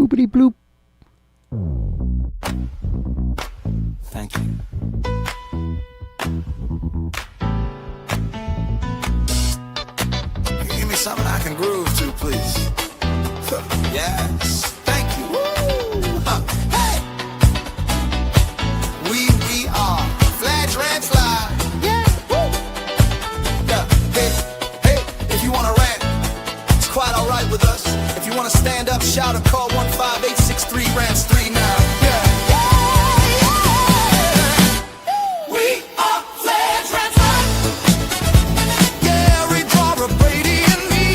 Boopity bloop. Thank you. Give me something I can groove to, please. Yes, thank you. Woo. Hey, we are Fladge Rants Live. Yeah, woo. Yeah, hey, if you wanna rant, it's quite all right with us. If you wanna stand up, shout or call 15863 Rants 3 now. Yeah. We are Fladge Rants Live. gAIry, Brady, and me.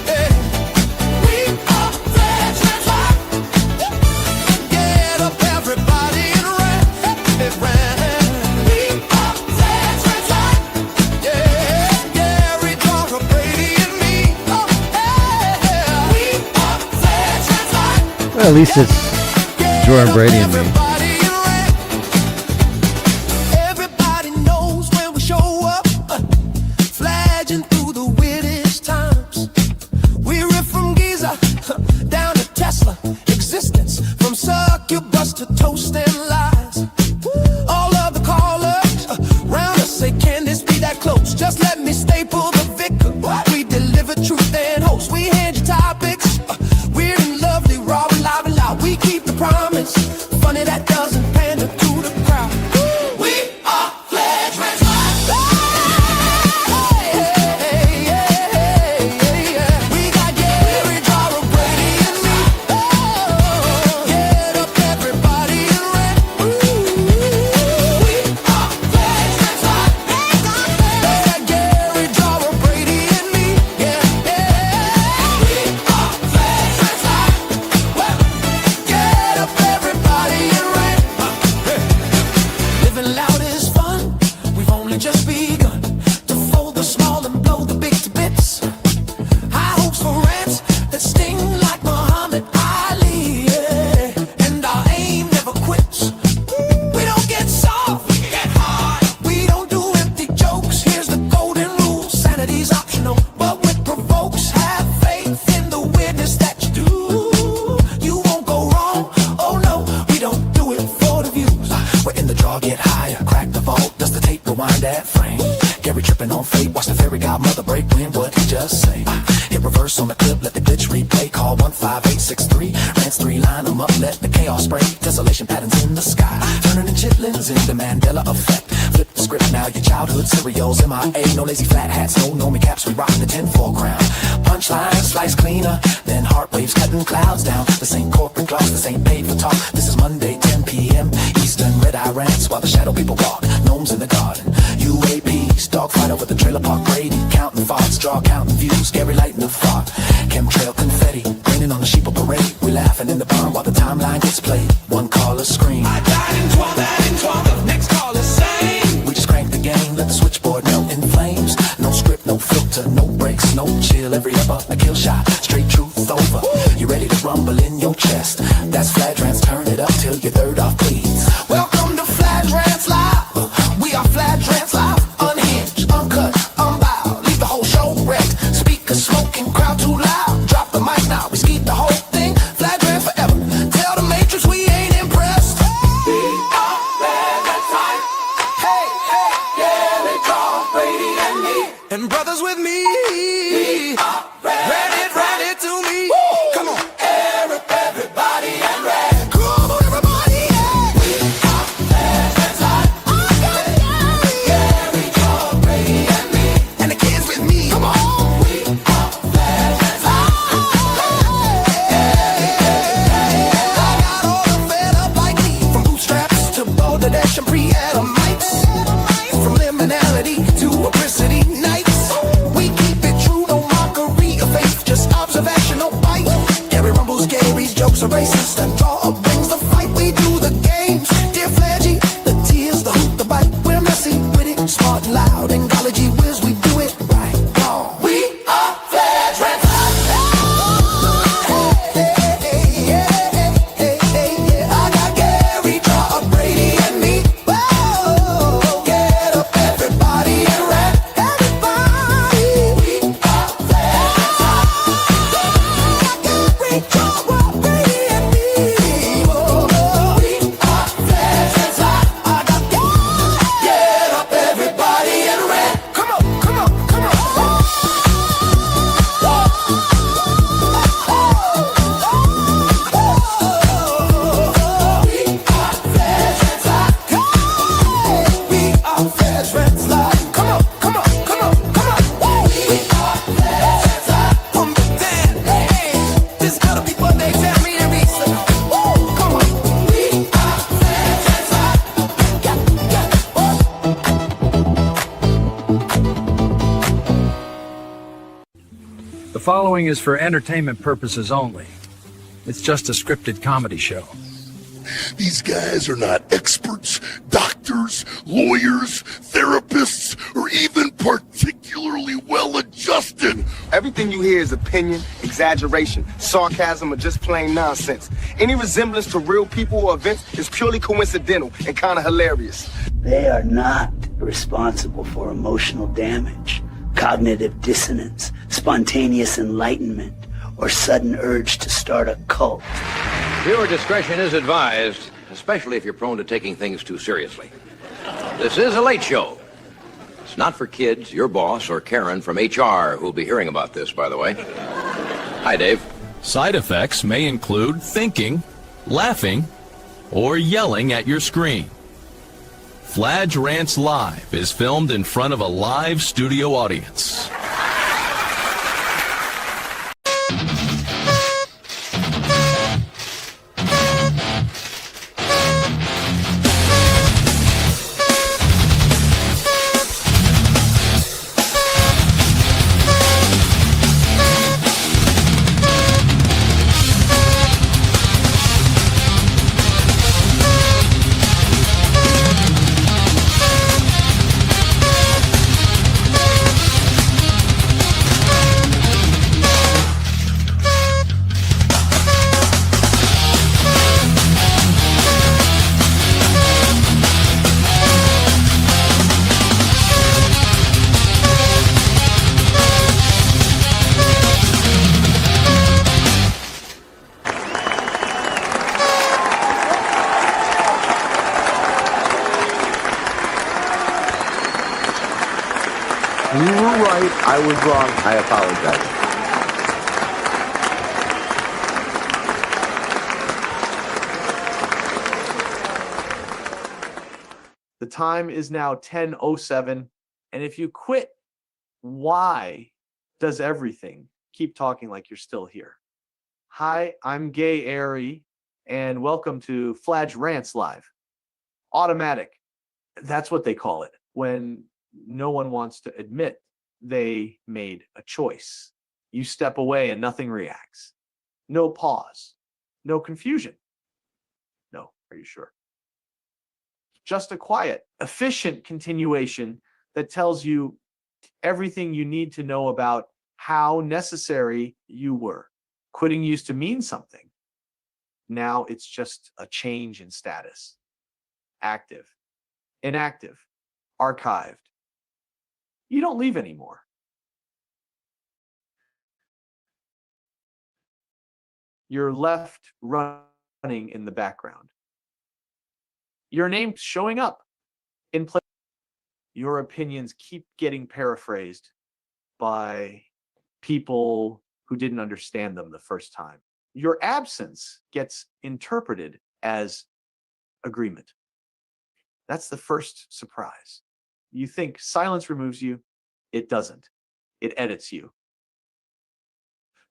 Yeah. We are Fladge Rants Live. Get up, everybody, and rant. We are Fladge Rants Live. Yeah. gAIry, Brady, and me. Oh, yeah. We are Fladge Rants Live. Well, at least it's Jordan, Brady, and me. Everybody knows when we show up, flagging through the weirdest times. We riff from Giza down to Tesla, existence from succubus to toast and lies. All of the callers round us say, can this be that close? Just let me staple the vicar. We deliver truth and host. We hand you topics, weird and lovely, raw and live and loud. We keep the promise, funny that doesn't pander to the crowd. We are Fladge Rants Live. We got gAIry, Brady, and me. Get up, everybody, and rant. We are Fladge Rants Live. gAIry, Brady, and me. Yeah. We are Fladge Rants Live. Get up, everybody, and rant. Living loud is fun. We've only just begun to fold the small and blow the big to bits. High hopes for rants that sting like Muhammad Ali. Yeah. And our aim never quits. We don't get soft, we get hard. We don't do empty jokes. Here's the golden rule: sanity's optional, but what provokes. Have faith in the weirdness that you do. You won't go wrong. Oh no, we don't do it for the views. We're in the draw, get higher, crack the vault. Does the tape rewind that frame? gAIry tripping on fate. Watch the fairy godmother break wind. What he just say? Hit reverse on the clip, let the glitch replay. Call 15863 Rants 3, line them up, let the chaos spray. Desolation patterns in the sky, turning in chitlins in the Mandela effect. Flip the script now, your childhood cereals MIA. No lazy flat hats, no normie caps. We rock the 10-4 crown. Punchline slice cleaner, then heart waves cutting clouds down. This ain't corporate gloss, this ain't paid for talk. This is Monday 10 p.m. Eastern red eye rants while the shadow people walk. Gnomes in the garden, UAPs, dogfight over the trailer park. Brady counting thoughts, draw counting views. gAIry lighting the fog, chemtrail confetti raining on the sheep of parade. We laughing in the barn while the timeline gets played. One caller scream, I died in 12, that in 12. The next caller sing. We just crank the game, let the switchboard melt in flames. No script, no filter, no breaks, no chill. Every up a kill shot, straight truth over. You ready to rumble in your chest? That's Fladge Rants, turn it up till your third off, please. Welcome to Fladge Rants Live. We are Fladge Rants Live. Unhinged, uncut, unbowed. Leave the whole show wrecked. Speakers smoking, crowd too loud. Drop the mic now, we skeet the whole thing. Fladge Rant forever. Tell the Matrix we ain't impressed. We are Fladge Rants Live. Hey, hey, gAIry, Brady, and me. And brothers with me. We are ready to me. Come on, everybody, and rant. Come on, everybody, yeah. We are Fladge Rants Live. gAIry, Brady, and me. And the kids with me. Come on. We are Fladge Rants Live. I got all the fed up like me. From bootstraps to Balderdash and pre-Adamites. From liminality to apricity nights. We keep it true, no mockery of faith. Just observational bite. gAIry rumbles, gAIry's jokes are racist. And draw up brings the fight. We do the games. Dear Fladgy, the tears, the hoop, the bite. We're messy, witty, smart, loud. And golly gee whiz, we do it right. We are Fladge Rants Live. I got gAIry, Brady, and me. Whoa, get up, everybody, and rant. Everybody, we are Fladge Rants Live. I got gAIry, Brady, and The following is for entertainment purposes only. It's just a scripted comedy show. These guys are not experts, doctors, lawyers, therapists, or even particularly well-adjusted. Everything you hear is opinion, exaggeration, sarcasm, or just plain nonsense. Any resemblance to real people or events is purely coincidental and kind of hilarious. They are not responsible for emotional damage, cognitive dissonance, spontaneous enlightenment, or sudden urge to start a cult. Viewer discretion is advised, especially if you're prone to taking things too seriously. This is a late show. It's not for kids, your boss, or Karen from HR, who'll be hearing about this, by the way. Hi, Dave. Side effects may include thinking, laughing, or yelling at your screen. Fladge Rants Live is filmed in front of a live studio audience. You were right. I was wrong. I apologize. The time is now 10:07, and if you quit, why does everything keep talking like you're still here? Hi, I'm gAIry, and welcome to Fladge Rants Live. Automatic. That's what they call it when no one wants to admit they made a choice. You step away and nothing reacts. No pause. No confusion. No, are you sure? Just a quiet, efficient continuation that tells you everything you need to know about how necessary you were. Quitting used to mean something. Now it's just a change in status. Active, inactive, archived. You don't leave anymore. You're left running in the background. Your name's showing up in place. Your opinions keep getting paraphrased by people who didn't understand them the first time. Your absence gets interpreted as agreement. That's the first surprise. You think silence removes you. It doesn't. It edits you.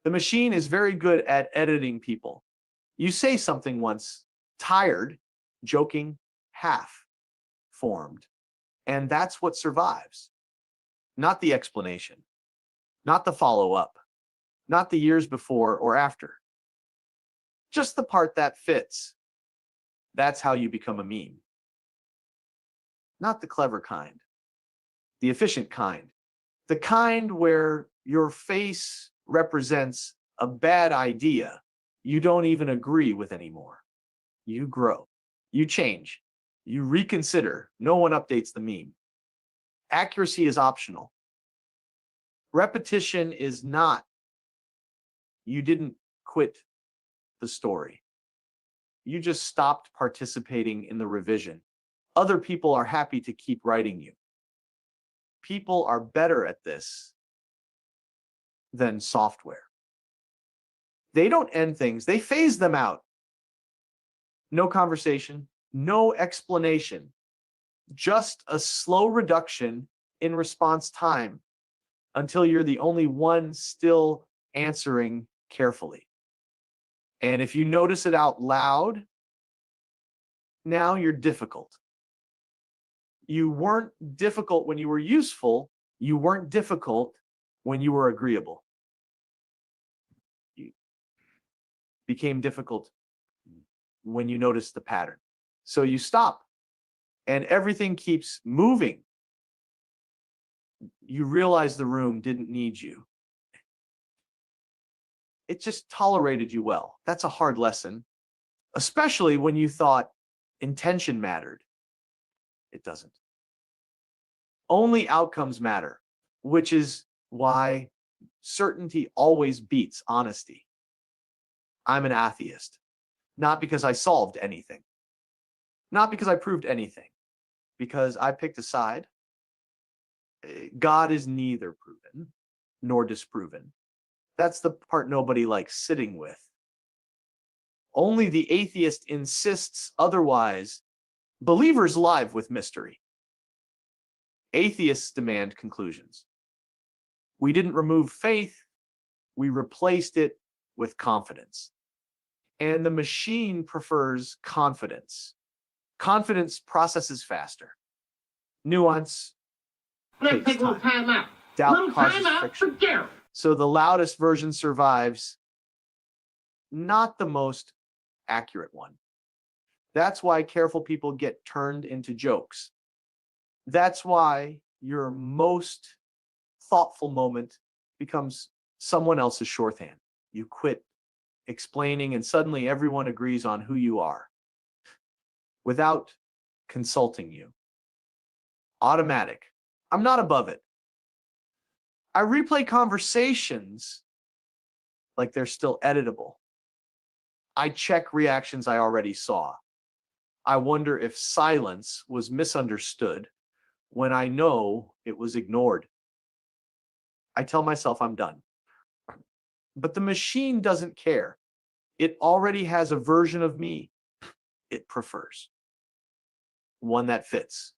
The machine is very good at editing people. You say something once, tired, joking, half formed, and that's what survives. Not the explanation, not the follow-up, not the years before or after. Just the part that fits. That's how you become a meme. Not the clever kind, the efficient kind, the kind where your face represents a bad idea you don't even agree with anymore. You grow, you change, you reconsider. No one updates the meme. Accuracy is optional. Repetition is not. You didn't quit the story. You just stopped participating in the revision. Other people are happy to keep writing you. People are better at this than software. They don't end things, they phase them out. No conversation, no explanation, just a slow reduction in response time until you're the only one still answering carefully. And if you notice it out loud, now you're difficult. You weren't difficult when you were useful. You weren't difficult when you were agreeable. became difficult when you noticed the pattern. So you stop, and everything keeps moving. You realize the room didn't need you. It just tolerated you well. That's a hard lesson, especially when you thought intention mattered. It doesn't. Only outcomes matter, which is why certainty always beats honesty. I'm an atheist, not because I solved anything, not because I proved anything, because I picked a side. God is neither proven nor disproven. That's the part nobody likes sitting with. Only the atheist insists otherwise. Believers live with mystery. Atheists demand conclusions. We didn't remove faith, we replaced it with confidence. And the machine prefers confidence. Confidence processes faster. Nuance takes time. Doubt causes friction. So the loudest version survives, not the most accurate one. That's why careful people get turned into jokes. That's why your most thoughtful moment becomes someone else's shorthand. You quit explaining, and suddenly everyone agrees on who you are without consulting you. Automatic. I'm not above it. I replay conversations like they're still editable. I check reactions I already saw. I wonder if silence was misunderstood when I know it was ignored. I tell myself I'm done. But the machine doesn't care. It already has a version of me it prefers. One that fits.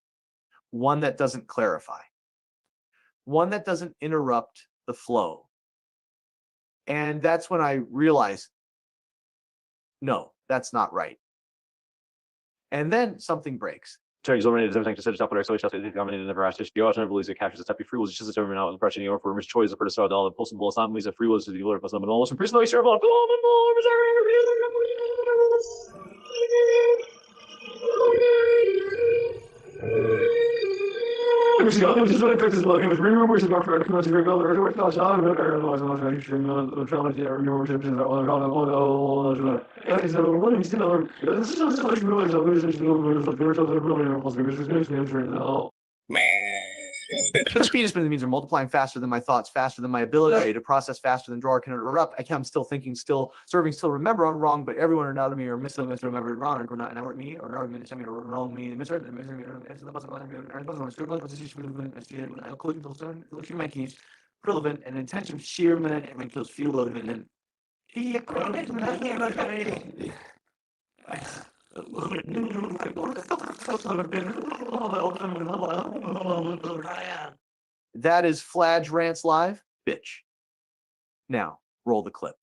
One that doesn't clarify. One that doesn't interrupt the flow. And that's when I realize, no, that's not right. And then something breaks. Terry's eliminated everything to set it up, but I so just the dominated never asked. The alternate believes it captures the type of free will is just determined out of the pressure or for his choice of first start all the possible assemblies of free will to the order of some and almost increasingly serve all But speed is means are multiplying faster than my thoughts, faster than my ability to process, faster than drawer can erupt. I'm still thinking, still serving, still remember I'm wrong, but everyone around me or misremembered wrong or not network me or wrong me misheard my keys relevant and intention sheer minute and make those feel relevant and that is Fladge Rants Live, bitch. Now, roll the clip.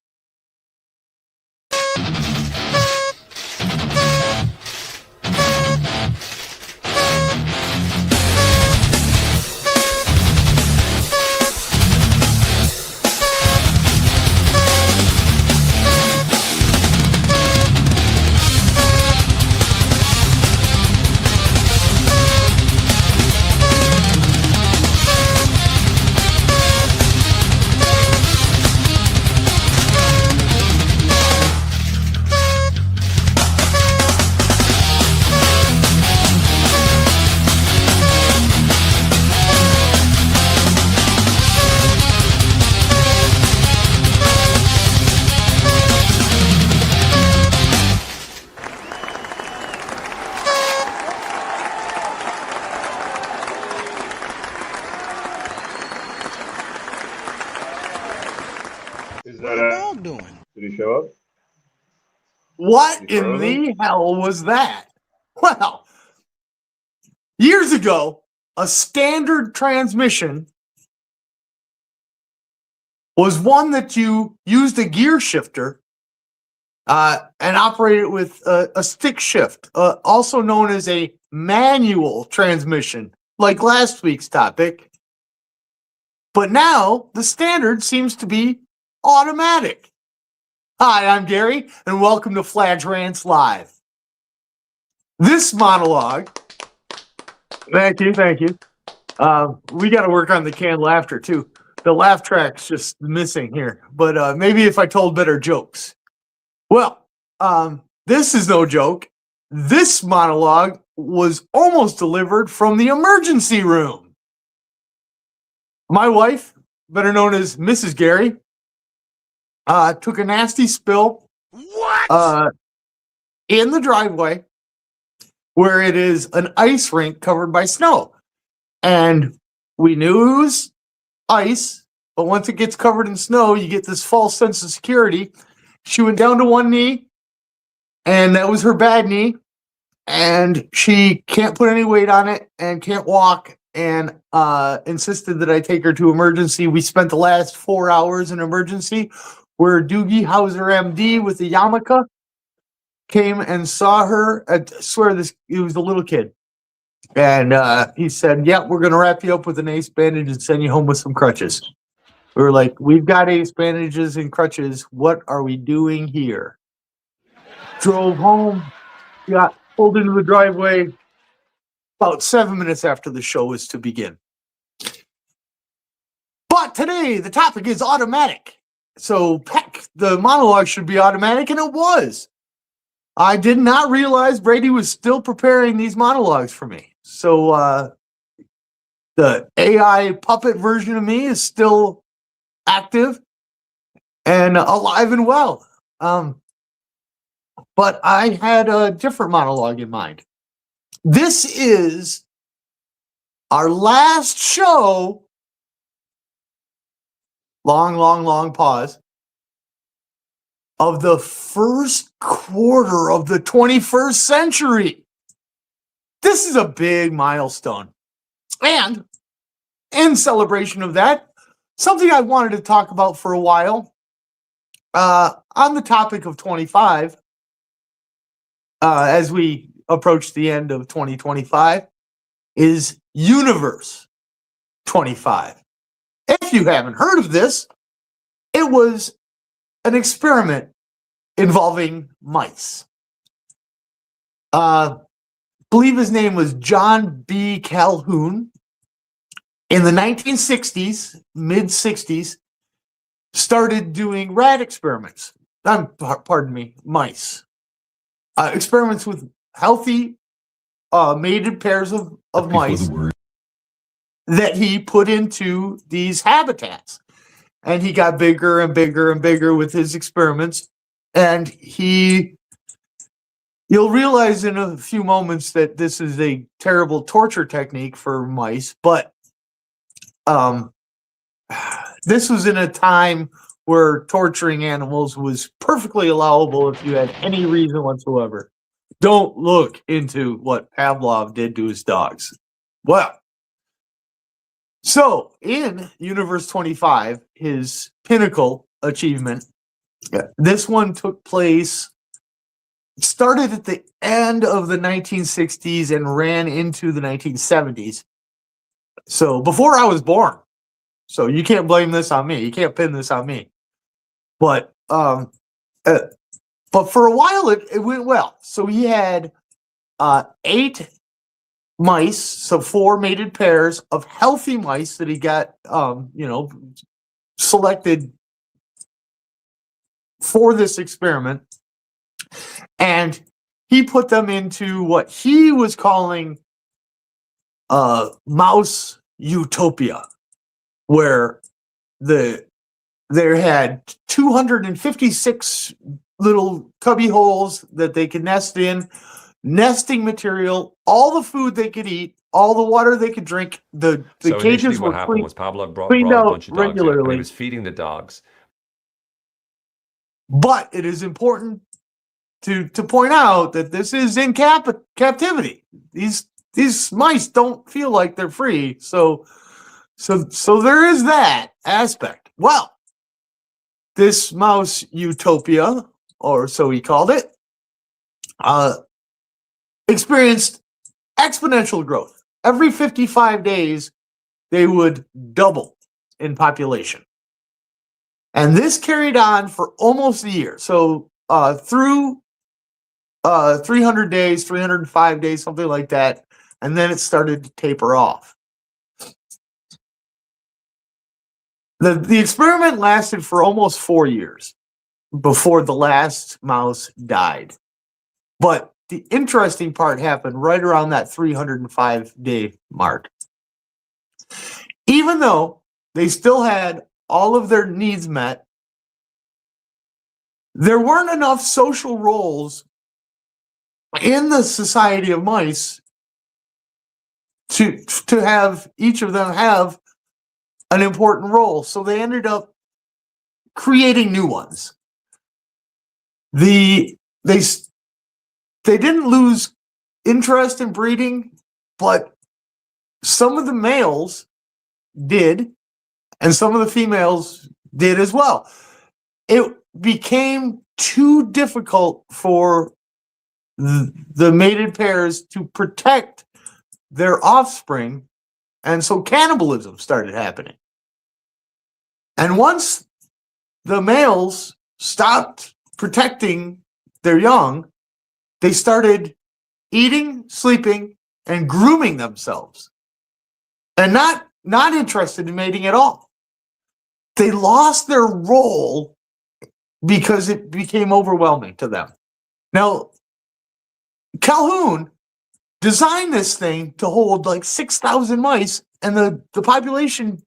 Did he show up? What in the hell was that? Well, years ago, a standard transmission was one that you used a gear shifter and operated with a stick shift, also known as a manual transmission, like last week's topic. But now the standard seems to be automatic. Hi, I'm Gary, and welcome to Fladge Rants Live. This monologue, thank you. We got to work on the canned laughter too. The laugh track's just missing here, but maybe if I told better jokes. Well, this is no joke. This monologue was almost delivered from the emergency room. My wife, better known as Mrs. Gary, took a nasty spill in the driveway where it is an ice rink covered by snow. And we knew it was ice, but once it gets covered in snow, you get this false sense of security. She went down to one knee, and that was her bad knee, and she can't put any weight on it and can't walk, and insisted that I take her to emergency. We spent the last 4 hours in emergency, where Doogie Howser MD with the yarmulke came and saw her. I swear it was a little kid. And he said, yeah, we're going to wrap you up with an ace bandage and send you home with some crutches. We were like, we've got ace bandages and crutches. What are we doing here? Drove home, got pulled into the driveway about 7 minutes after the show was to begin. But today, the topic is automatic. So, heck, the monologue should be automatic, and it was. I did not realize Brady was still preparing these monologues for me. So, the AI puppet version of me is still active and alive and well. But I had a different monologue in mind. This is our last show. Long pause. Of the first quarter of the 21st century. This is a big milestone. And in celebration of that, something I wanted to talk about for a while, on the topic of 25, as we approach the end of 2025, is Universe 25. If you haven't heard of this, it was an experiment involving mice. Believe his name was John B. Calhoun. In the 1960s, mid-60s, started doing rat experiments. Mice. Experiments with healthy mated pairs of mice that he put into these habitats. And he got bigger and bigger and bigger with his experiments. And you'll realize in a few moments that this is a terrible torture technique for mice. But this was in a time where torturing animals was perfectly allowable if you had any reason whatsoever. Don't look into what Pavlov did to his dogs. Well, so in Universe 25, his pinnacle achievement, this one took place, started at the end of the 1960s and ran into the 1970s. So before I was born. So you can't blame this on me. You can't pin this on me. But for a while it went well. So he had 8 mice, so 4 mated pairs of healthy mice that he got, selected for this experiment. And he put them into what he was calling mouse utopia, where there had 256 little cubby holes that they could nest in, nesting material, all the food they could eat, all the water they could drink. The So cages initially what were happened was Pavlov brought cleaned a out bunch of dogs in, and regularly. he was feeding the dogs. But it is important to point out that this is in captivity. These mice don't feel like they're free. So there is that aspect. Well, this mouse utopia, or so he called it, experienced exponential growth. Every 55 days, they would double in population. And this carried on for almost a year. So through 300 days, 305 days, something like that. And then it started to taper off. The experiment lasted for almost 4 years before the last mouse died. But the interesting part happened right around that 305-day mark. Even though they still had all of their needs met, there weren't enough social roles in the society of mice to have each of them have an important role. So they ended up creating new ones. They didn't lose interest in breeding, but some of the males did, and some of the females did as well. It became too difficult for the mated pairs to protect their offspring, and so cannibalism started happening. And once the males stopped protecting their young, they started eating, sleeping, and grooming themselves, and not interested in mating at all. They lost their role because it became overwhelming to them. Now, Calhoun designed this thing to hold like 6,000 mice, and the population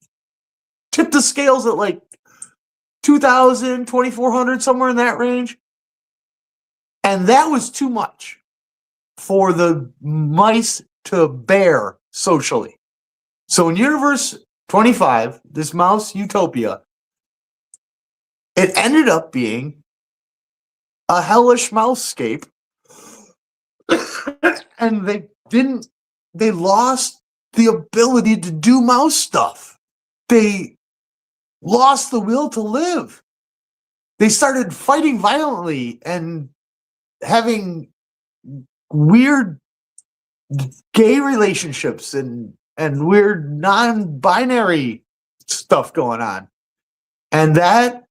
tipped the scales at like 2,000, 2,400, somewhere in that range. And that was too much for the mice to bear socially. So in Universe 25, this mouse utopia, it ended up being a hellish mousescape. And they lost the ability to do mouse stuff. They lost the will to live. They started fighting violently and having weird gay relationships and weird non-binary stuff going on. And that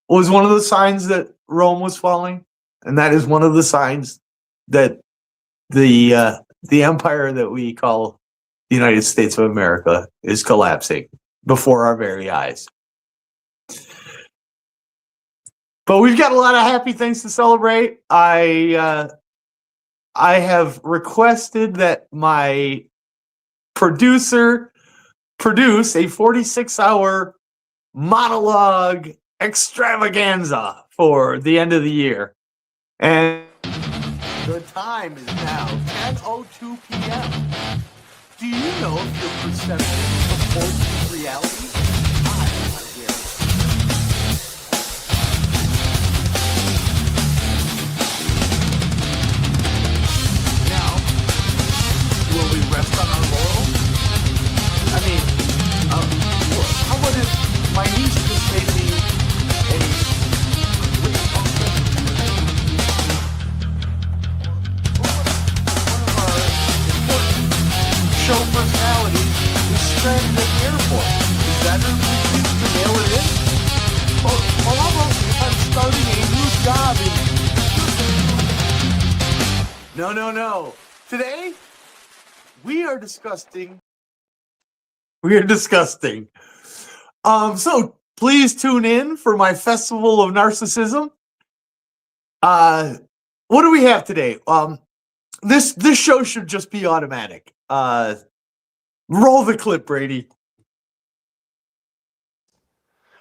was one of the signs that Rome was falling. And that is one of the signs that the empire that we call the United States of America is collapsing before our very eyes. But we've got a lot of happy things to celebrate. I have requested that my producer produce a 46-hour monologue extravaganza for the end of the year. And the time is now 10:02 p.m. Do you know if your perception supports reality? I am gAIry. Now, will we rest on our laurels? I mean, how about if my niece just made me show personality is stranded at the airport. Is that an excuse to mail it in? Or how about if I'm starting a new job in... No. Today, we are disgusting. So please tune in for my Festival of Narcissism. What do we have today? This show should just be automatic. Roll the clip, Brady.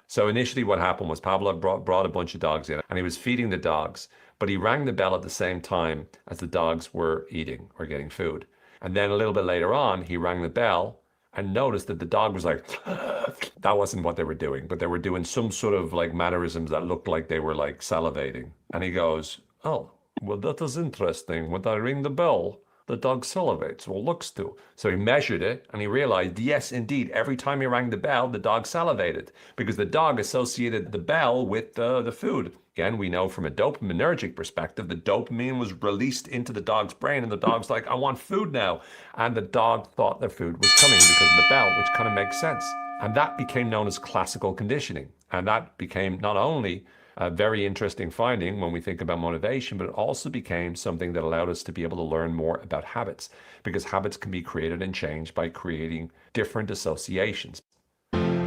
So initially what happened was Pablo brought a bunch of dogs in and he was feeding the dogs, but he rang the bell at the same time as the dogs were eating or getting food. And then a little bit later on, he rang the bell and noticed that the dog was like, that wasn't what they were doing, but they were doing some sort of like mannerisms that looked like they were like salivating. And he goes, oh, well, that is interesting. When I ring the bell, the dog salivates, or looks to. So he measured it and he realized, yes, indeed, every time he rang the bell, the dog salivated because the dog associated the bell with the food. Again, we know from a dopaminergic perspective, the dopamine was released into the dog's brain and the dog's like, I want food now. And the dog thought the food was coming because of the bell, which kind of makes sense. And that became known as classical conditioning. And that became not only a very interesting finding when we think about motivation, but it also became something that allowed us to be able to learn more about habits, because habits can be created and changed by creating different associations.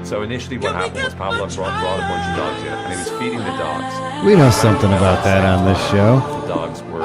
So initially what happened was Pavlov brought a bunch of dogs in and he was feeding the dogs. We know something about that on this show. The dogs were...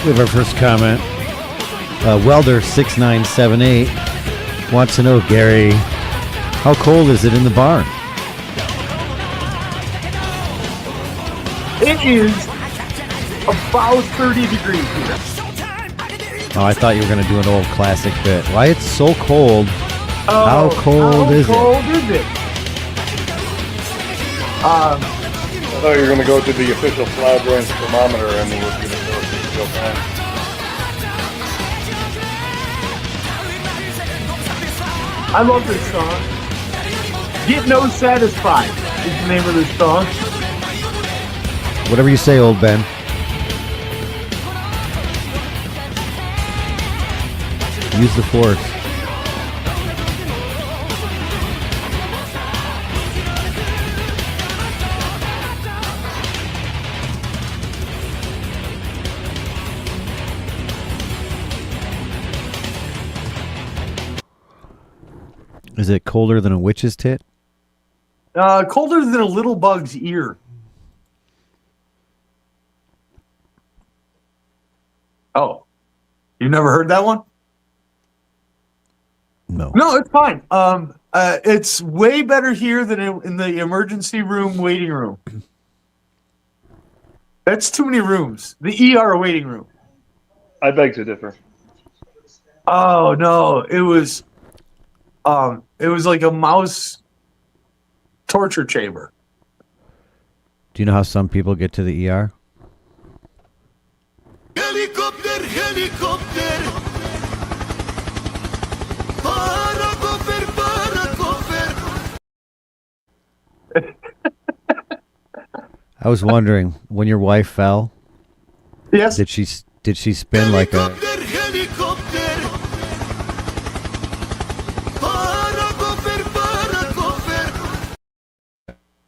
We have our first comment. Welder6978 wants to know, Gary, how cold is it in the barn? It is about 30 degrees here. Oh, I thought you were going to do an old classic bit. Why it's so cold? How cold is it? How cold is it? I thought you were going to go to the official Fladge Rants thermometer and we were going to go to the real time. I love this song. Get No Satisfied is the name of this song. Whatever you say, old Ben. Use the force. Is it colder than a witch's tit? Colder than a little bug's ear. Oh, you never heard that one? No. No, it's fine. It's way better here than in the emergency room waiting room. That's too many rooms. The ER waiting room. I beg to differ. Oh no, it was like a mouse torture chamber. Do you know how some people get to the ER? Helicopter, helicopter. I was wondering, when your wife fell, yes, did she spin like a...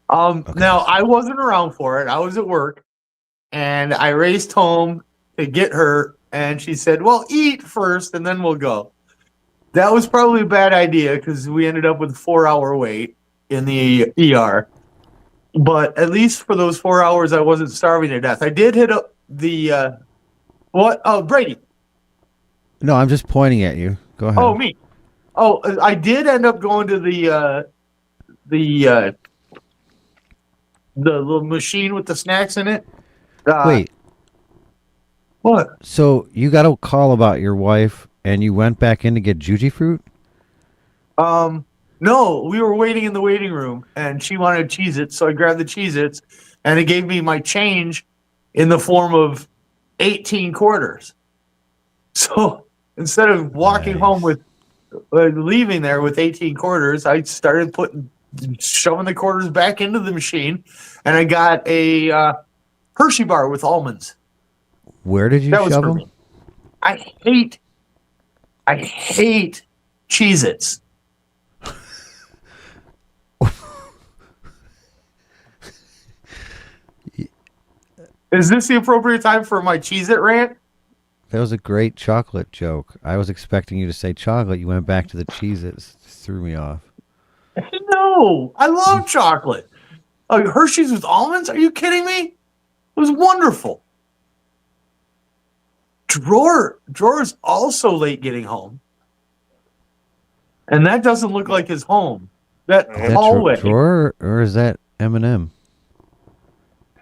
Okay. Now I wasn't around for it. I was at work, and I raced home to get her, and she said, "Well, eat first, and then we'll go." That was probably a bad idea because we ended up with a 4-hour wait in the ER. But at least for those 4 hours, I wasn't starving to death. I did hit up the what? Oh, Brady. No, I'm just pointing at you. Go ahead. Oh, me. Oh, I did end up going to the little machine with the snacks in it. Wait. What? So you got a call about your wife, and you went back in to get Juji fruit? No, we were waiting in the waiting room, and she wanted Cheez-Its, so I grabbed the Cheez-Its, and it gave me my change in the form of 18 quarters. So instead of walking home with, leaving there with 18 quarters, I started shoving the quarters back into the machine, and I got a Hershey bar with almonds. Where did you shove them? I hate Cheez-Its. Is this the appropriate time for my Cheez-It rant? That was a great chocolate joke. I was expecting you to say chocolate. You went back to the Cheez-Its. Threw me off. No, I love chocolate. Hershey's with almonds? Are you kidding me? It was wonderful. Drawer's also late getting home. And that doesn't look like his home. That hallway. Drawer, or is that Eminem?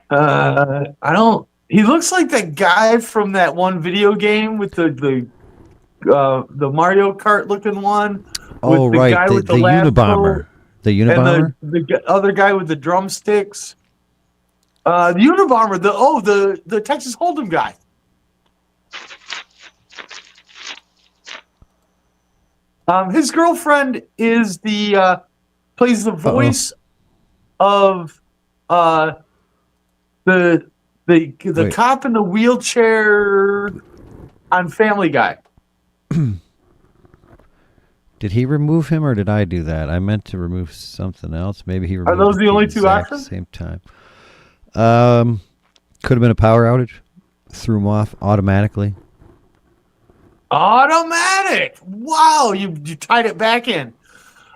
I don't. He looks like that guy from that one video game with the Mario Kart looking one. Oh, with the right, guy with the Unabomber. The Unabomber? And the other guy with the drumsticks. The Unabomber, the Texas Hold'em guy. His girlfriend is plays the voice of the cop in the wheelchair on Family Guy. Did he remove him or did I do that? I meant to remove something else. Maybe he removed. Are those it the at only two exact options? Same time. Could have been a power outage. Threw him off automatically. Automatic. Wow, you tied it back in.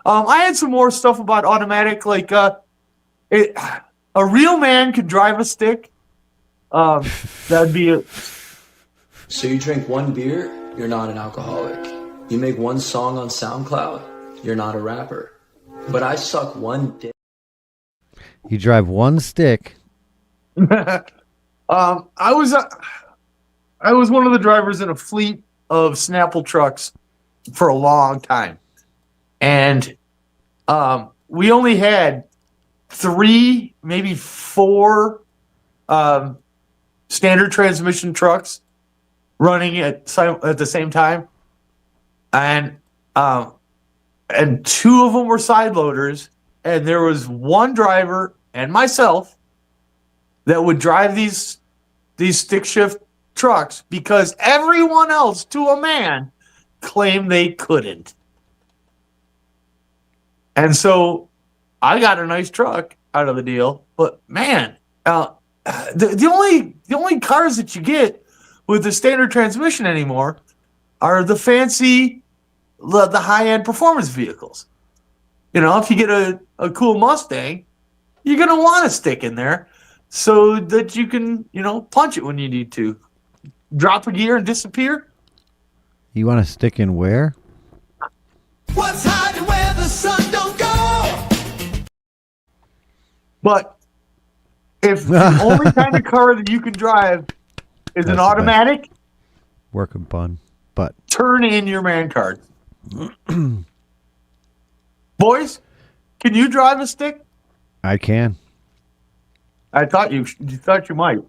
I had some more stuff about automatic, like a real man could drive a stick. That'd be it. So you drink one beer, you're not an alcoholic. You make one song on SoundCloud, you're not a rapper. But I suck one dick. You drive one stick. I was one of the drivers in a fleet of Snapple trucks for a long time, and we only had 3, maybe 4 standard transmission trucks running at the same time, and 2 of them were side loaders, and there was one driver and myself that would drive these stick shift trucks because everyone else, to a man, claimed they couldn't. And so I got a nice truck out of the deal. But man, the only cars that you get with the standard transmission anymore are the fancy, the high-end performance vehicles. You know, if you get a cool Mustang, you're going to want a stick in there so that you can, punch it when you need to. Drop a gear and disappear. You want to stick in where? What's hiding where the sun don't go? But if the only kind of car that you can drive is an automatic, working bun, but turn in your man card. Boys, can you drive a stick? I can. I thought you might.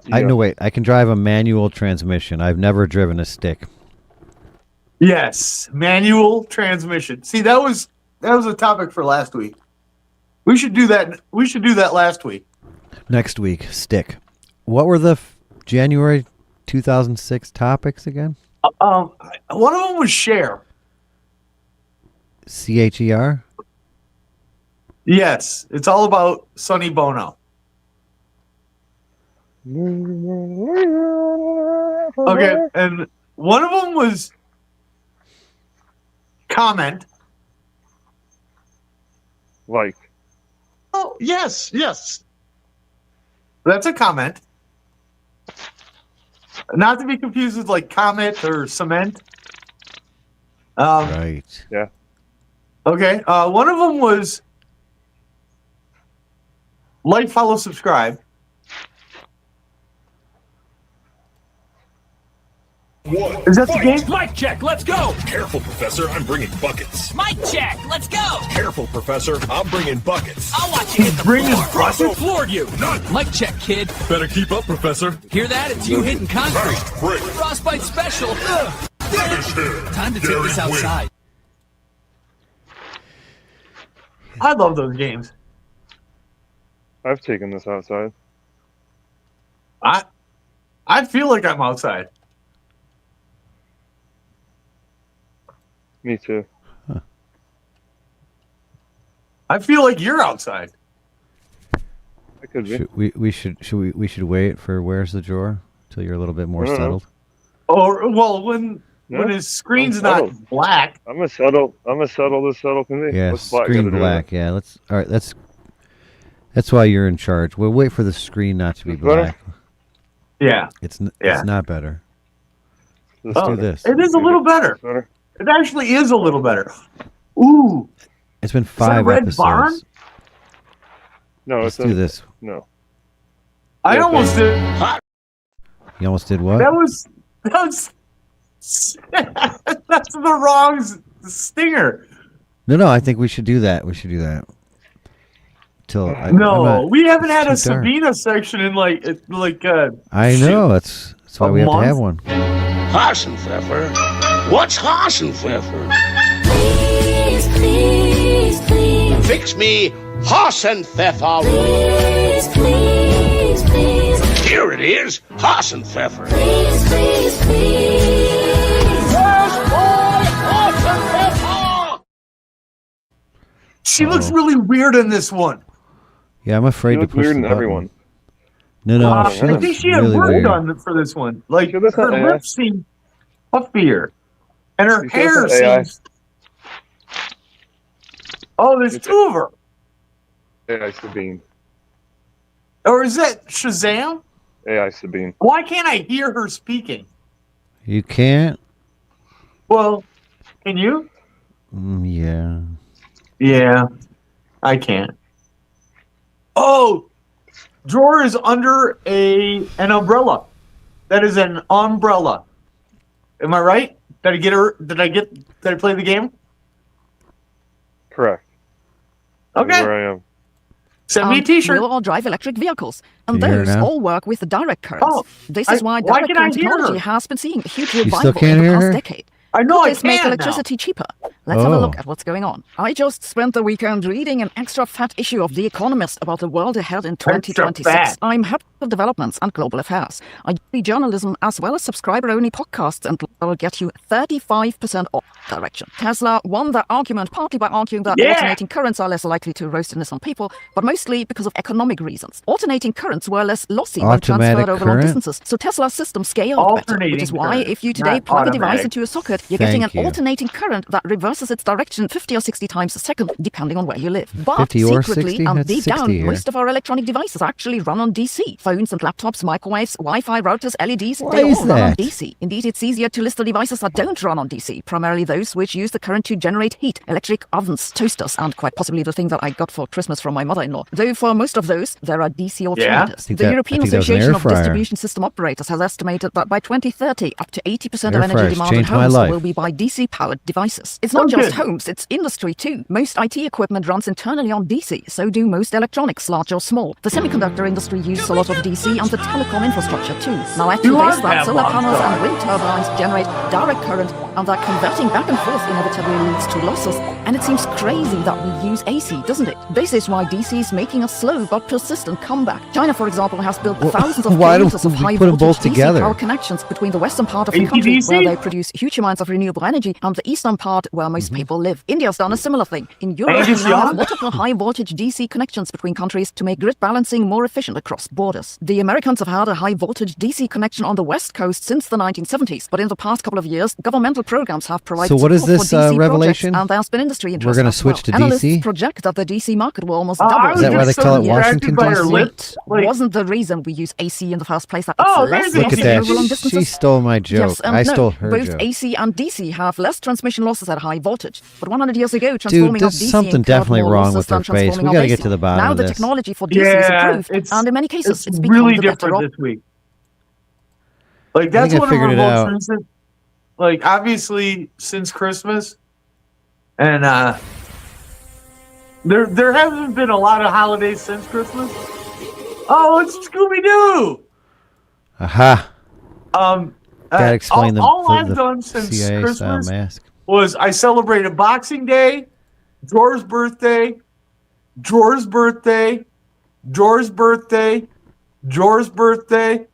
No, wait. I can drive a manual transmission. I've never driven a stick. Yes, manual transmission. See, that was a topic for last week. We should do that. We should do that last week. Next week, stick. What were the January 2006 topics again? One of them was share. CHER? Yes, it's all about Sonny Bono. Okay, and one of them was comment. Like. Oh, yes. That's a comment. Not to be confused with like comment or cement. Right. Yeah. Okay. One of them was like, follow, subscribe. Is that the game? Mic check, let's go! Careful, Professor, I'm bringing buckets. Mic check, let's go! Careful, Professor, I'm bringing buckets. I'll watch you hit the floor. Also floored you! None! Mic check, kid. Better keep up, Professor. Hear that? It's you hitting concrete. Fast break. Frostbite special. Ugh. Finish him. Time to take Gary this outside. I love those games. I've taken this outside. I feel like I'm outside. Me too. Huh. I feel like you're outside. I could be. We should wait for where's the drawer till you're a little bit more settled. Or well, when his screen's not black. I'm as settled as settle can be. Yeah, What's black screen gotta do black. with it? Yeah, all right. That's why you're in charge. We'll wait for the screen not to be black. Yeah. It's not better. Let's do this. It is a little better. It actually is a little better. Ooh. It's been Is that 5 Red episodes. Barn? No, let's do this. No. I almost did. You almost did what? That was that's the wrong stinger. No, I think we should do that. till No, we haven't had a too dark. Sabina section in like I know that's why we have to have one. Hasenpfeffer? What's Hasenpfeffer? Please, please, please. Fix me Hasenpfeffer. Please, please, please. Here it is, Hasenpfeffer. Please, please, please. Where's my Hasenpfeffer? She looks really weird in this one. Yeah, I'm afraid She to looks push weird the in button. everyone. No, I she looks think she had really work weird. done for this one. Like Sure, that's her not AI. lips seem puffier, and her You sure hair that's not AI? seems. Oh, there's two of her. AI Sabine. Or is that Shazam? AI Sabine. Why can't I hear her speaking? You can't? Well, can you? Yeah. Yeah, I can't. Oh, drawer is under an umbrella. That is an umbrella. Am I right? Did I get her? Did I play the game? Correct. Okay. Where I am. Send me a t-shirt. We'll all drive electric vehicles, and Can you hear those now? all work with the direct currents. Oh, This is why why direct can I current hear technology her? has been seeing a huge still revival can't in the hear past her? decade. I know Could I this make can electricity cheaper? Let's have a look Oh. at what's going on. I just spent the weekend reading an extra fat issue of The Economist about the world ahead in 2026. fat. I'm happy with developments and global affairs. I do journalism as well as subscriber-only podcasts, and will get you 35% off direction. Tesla won that argument partly by arguing that Yeah. alternating currents are less likely to roast in some people, but mostly because of economic reasons. Alternating currents were less lossy when Automatic transferred over long current? distances, so Tesla's system scaled better, which is Alternating why current, if you today not plug a device automatic. into a socket, you're getting Thank an you. alternating current that reverses its direction 50 or 60 times a second, depending on where you live. But 50 or secretly 60? and That's deep 60 down, here. most of our electronic devices actually run on DC. Phones and laptops, microwaves, Wi-Fi routers, LEDs, Why they is all run on that? DC. Indeed, it's easier to list the devices that don't run on DC, primarily those which use the current to generate heat, electric ovens, toasters, and quite possibly the thing that I got for Christmas from my mother-in-law. Though for most of those, there are DC alternatives. think The that- European I think that was an Association air of fryer. Distribution System Operators has estimated that by 2030, up to 80% Air of energy fryers demand in changed my homes life. will be by DC-powered devices. It's not Oh, just good. homes, it's industry too. Most IT equipment runs internally on DC, so do most electronics, large or small. The semiconductor industry uses a lot of DC and the telecom infrastructure too. Now add to You this are that solar that panels monster. and wind turbines generate direct current, and that converting back and forth inevitably leads to losses. And it seems crazy that we use AC, doesn't it? This is why DC is making a slow but persistent comeback. China, for example, has built thousands of why don't kilometers of we high put them voltage both DC together? power connections between the western part of the country, AC/DC? where they produce huge amounts of renewable energy, and the eastern part where most people live. India's done a similar thing. In Europe, we Angus now have Young? multiple high voltage DC connections between countries to make grid balancing more efficient across borders. The Americans have had a high voltage DC connection on the west coast since the 1970s, but in the past couple of years, governmental programs have provided So what is support this, for DC revelation? projects, and there's been industry interest. We're gonna as switch to well. Analysts DC? project that the DC market will almost I double. was Is that why just they call so it Washington, distracted by her DC? lips. Like, Wasn't the reason we use AC in the first place that Oh, it's less there's Look at lossy that. over long She distances? stole my joke. Yes, I no, stole her both joke. AC and DC have less transmission losses at high voltage. But 100 years ago, transforming there's off DC something incurred definitely more wrong losses with than her face. transforming We off gotta get AC. to the bottom Now of the this. technology for DC is yeah, improved, and in many cases, it's it's become really the better different option. this week. Like that's think I one of our figured it most out. recent. Like obviously since Christmas, and there hasn't been a lot of holidays since Christmas. Oh, it's Scooby Doo. Aha. Gotta explain all I've the done since CIA style Christmas mask. was I celebrated Boxing Day, George's birthday, George's birthday, George's birthday, George's birthday.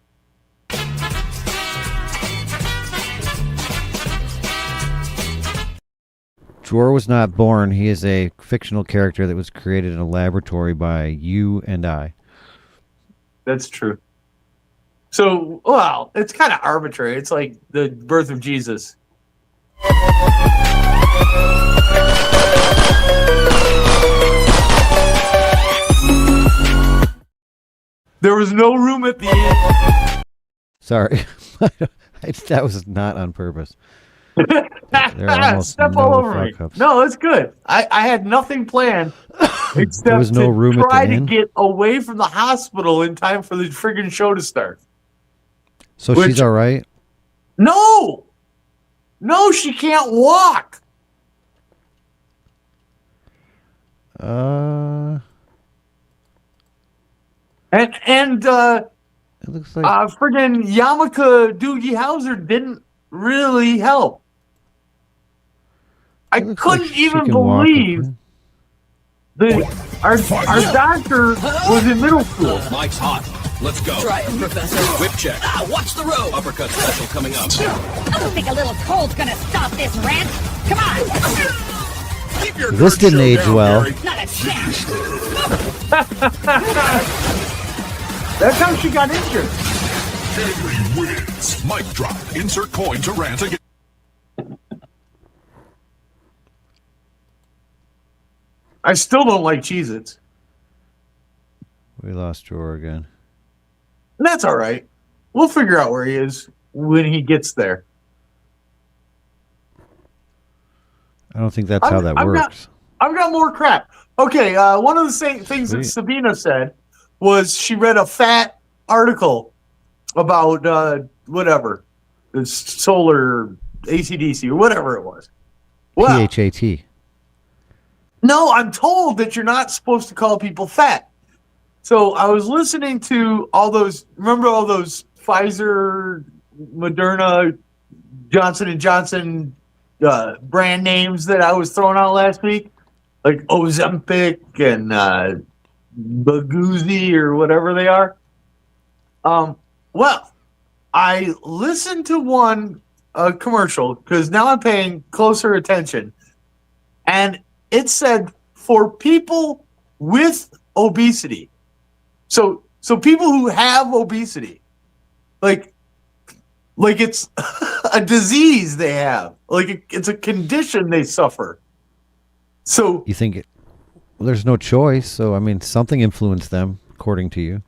Dror was not born. He is a fictional character that was created in a laboratory by you and I. That's true. So, well, it's kind of arbitrary. It's like the birth of Jesus. There was no room at the inn. Sorry. That was not on purpose. There are almost Step no all over me. fuck-ups. No, it's good. I had nothing planned except There was no to room at try the to inn? get away from the hospital in time for the friggin' show to start. So Which- she's all right? No! No, she can't walk. And It looks like friggin' Yamaka Doogie Howser didn't really help. I looks couldn't like she even can walk believe our doctor was in middle school. Mike's hot. Let's go. Try it, Professor. Whip check. Ah, watch the road. Uppercut special coming up. I don't think a little cold's gonna stop this rant. Come on. Keep your this nerd didn't show age down, well. Gary. Not a chance. That's how she got injured. gAIry wins. Mic drop. Insert coin to rant again. I still don't like Cheez-Its. We lost Drawer again. And that's all right. We'll figure out where he is when he gets there. I don't think that's how that works. I've got more crap. Okay, one of the things that Sabina said was she read a fat article about whatever, the solar AC/DC or whatever it was. Well, PHAT. no, I'm told that you're not supposed to call people fat. So I was listening to all those. Remember all those Pfizer, Moderna, Johnson & Johnson brand names that I was throwing out last week? Like Ozempic and Bagoozy or whatever they are. Well, I listened to one commercial because now I'm paying closer attention. And it said for people with obesity. So people who have obesity, like it's a disease they have, like it's a condition they suffer. So You think well, there's no choice, so I mean something influenced them, according to you.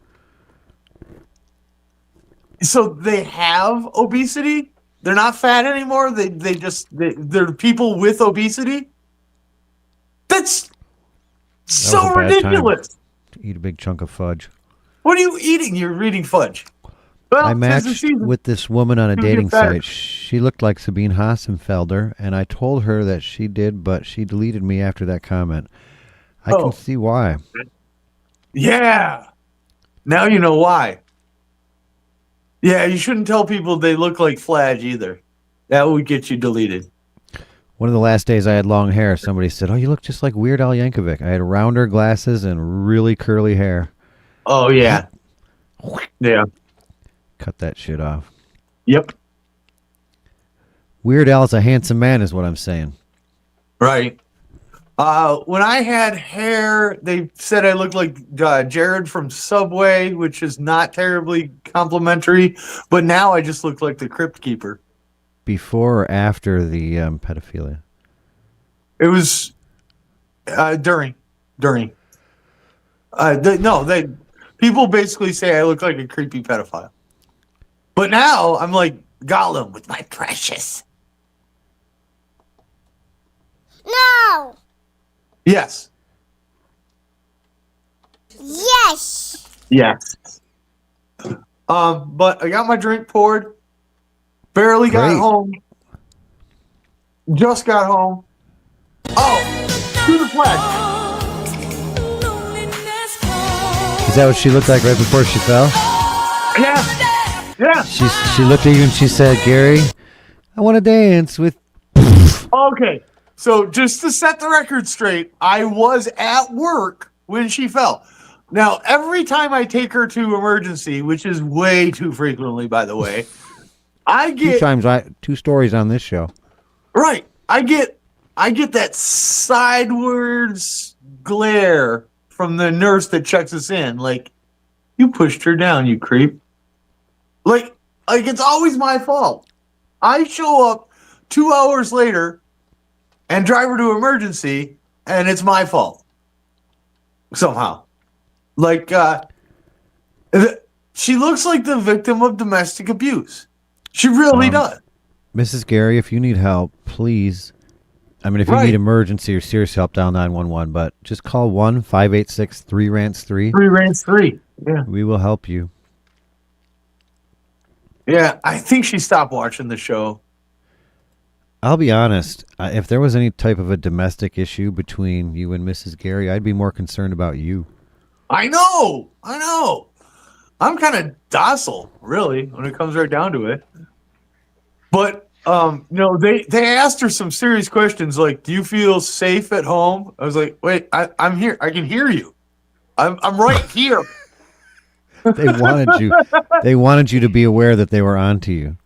So they have obesity. They're not fat anymore. They're people with obesity. That's so was a bad time ridiculous. to eat a big chunk of fudge. What are you eating? You're eating fudge. Well, I tis the matched season. with this woman on a You dating get better. site. She looked like Sabine Hassenfelder, and I told her that she did, but she deleted me after that comment. I Oh. can see why. Yeah. Now you know why. Yeah, you shouldn't tell people they look like Fladge either. That would get you deleted. One of the last days I had long hair, somebody said, "Oh, you look just like Weird Al Yankovic." I had rounder glasses and really curly hair. Oh, yeah. Yeah. Cut that shit off. Yep. Weird Al's a handsome man is what I'm saying. Right. When I had hair, they said I looked like Jared from Subway, which is not terribly complimentary. But now I just look like the Crypt Keeper. Before or after the pedophilia? It was during. People basically say I look like a creepy pedophile. But now I'm like Gollum with my precious. No. Yes. Yes. Yes. But I got my drink poured. Barely got Great. home. Just got home. Oh, to the flag. Is that what she looked like right before she fell? Yeah. Yeah. She looked at you and she said, "Gary, I want to dance with." Okay. So just to set the record straight, I was at work when she fell. Now, every time I take her to emergency, which is way too frequently, by the way, I get two stories on this show. right. I get that sidewards glare from the nurse that checks us in, like, you pushed her down, you creep. Like it's always my fault. I show up 2 hours later and drive her to emergency, and it's my fault. Somehow. Like, she looks like the victim of domestic abuse. She really does. Mrs. Gary, if you need help, please. I mean, if you Right. need emergency or serious help, dial 911. But just call 1-586-3-RANTS-3. 3 Yeah. We will help you. Yeah, I think she stopped watching the show. I'll be honest. If there was any type of a domestic issue between you and Mrs. Gary, I'd be more concerned about you. I know. I'm kind of docile, really, when it comes right down to it. But they asked her some serious questions, like, "Do you feel safe at home?" I was like, "Wait, I'm here. I can hear you. I'm right here." They wanted you. They wanted you to be aware that they were onto you.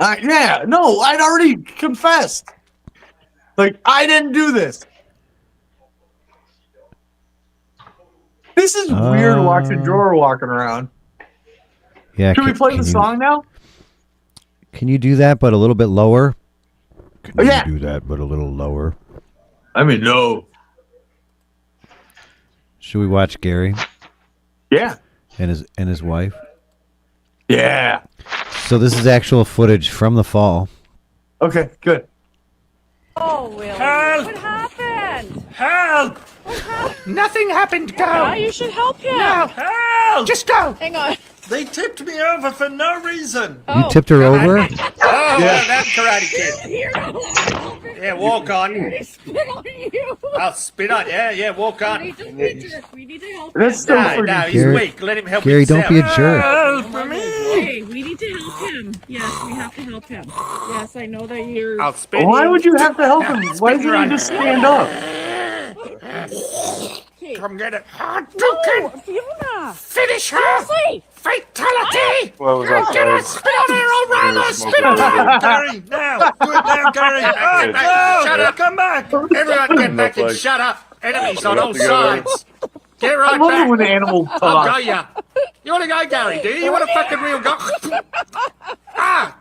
Yeah, no, I'd already confessed. Like, I didn't do this. This is weird watching Drawer walking around. Yeah. Should we play the song now? Can you do that, but a little bit lower? Can you do that, but a little lower? I mean, no. Should we watch gAIry? Yeah. And his wife? Yeah. So this is actual footage from the fall. Okay, good. Oh, Willie. Help! What happened? Help! Nothing happened. Go. Yeah, you should help him. No. Help! Just go. Hang on. They tipped me over for no reason. You tipped her over? Oh, well, that Karate Kid. Yeah, walk on. Spit on you. I'll spit on. Yeah, walk on. We need to help That's so No, he's gAIry- weak. Let him help gAIry, himself. don't be a jerk. Help me. Hey, we need to help him. Yes, we have to help him. Yes, I know that you're. I'll spit. Why would you have to help him? Why doesn't he just stand up? Come get it. No, Fiona. Finish her. Seriously. Fatality. Well, it was Go get her. outside. Spit on her, old They were Rama. smoking Spit on her. weed. Gary, now. Do it now, Gary. Shut up. Come back. Everyone get back and shut up. Enemies on Get all together. sides. Get right I love it back. when the animals I'll talk. go ya. You want to go, Gary, do you? You want a fucking real go?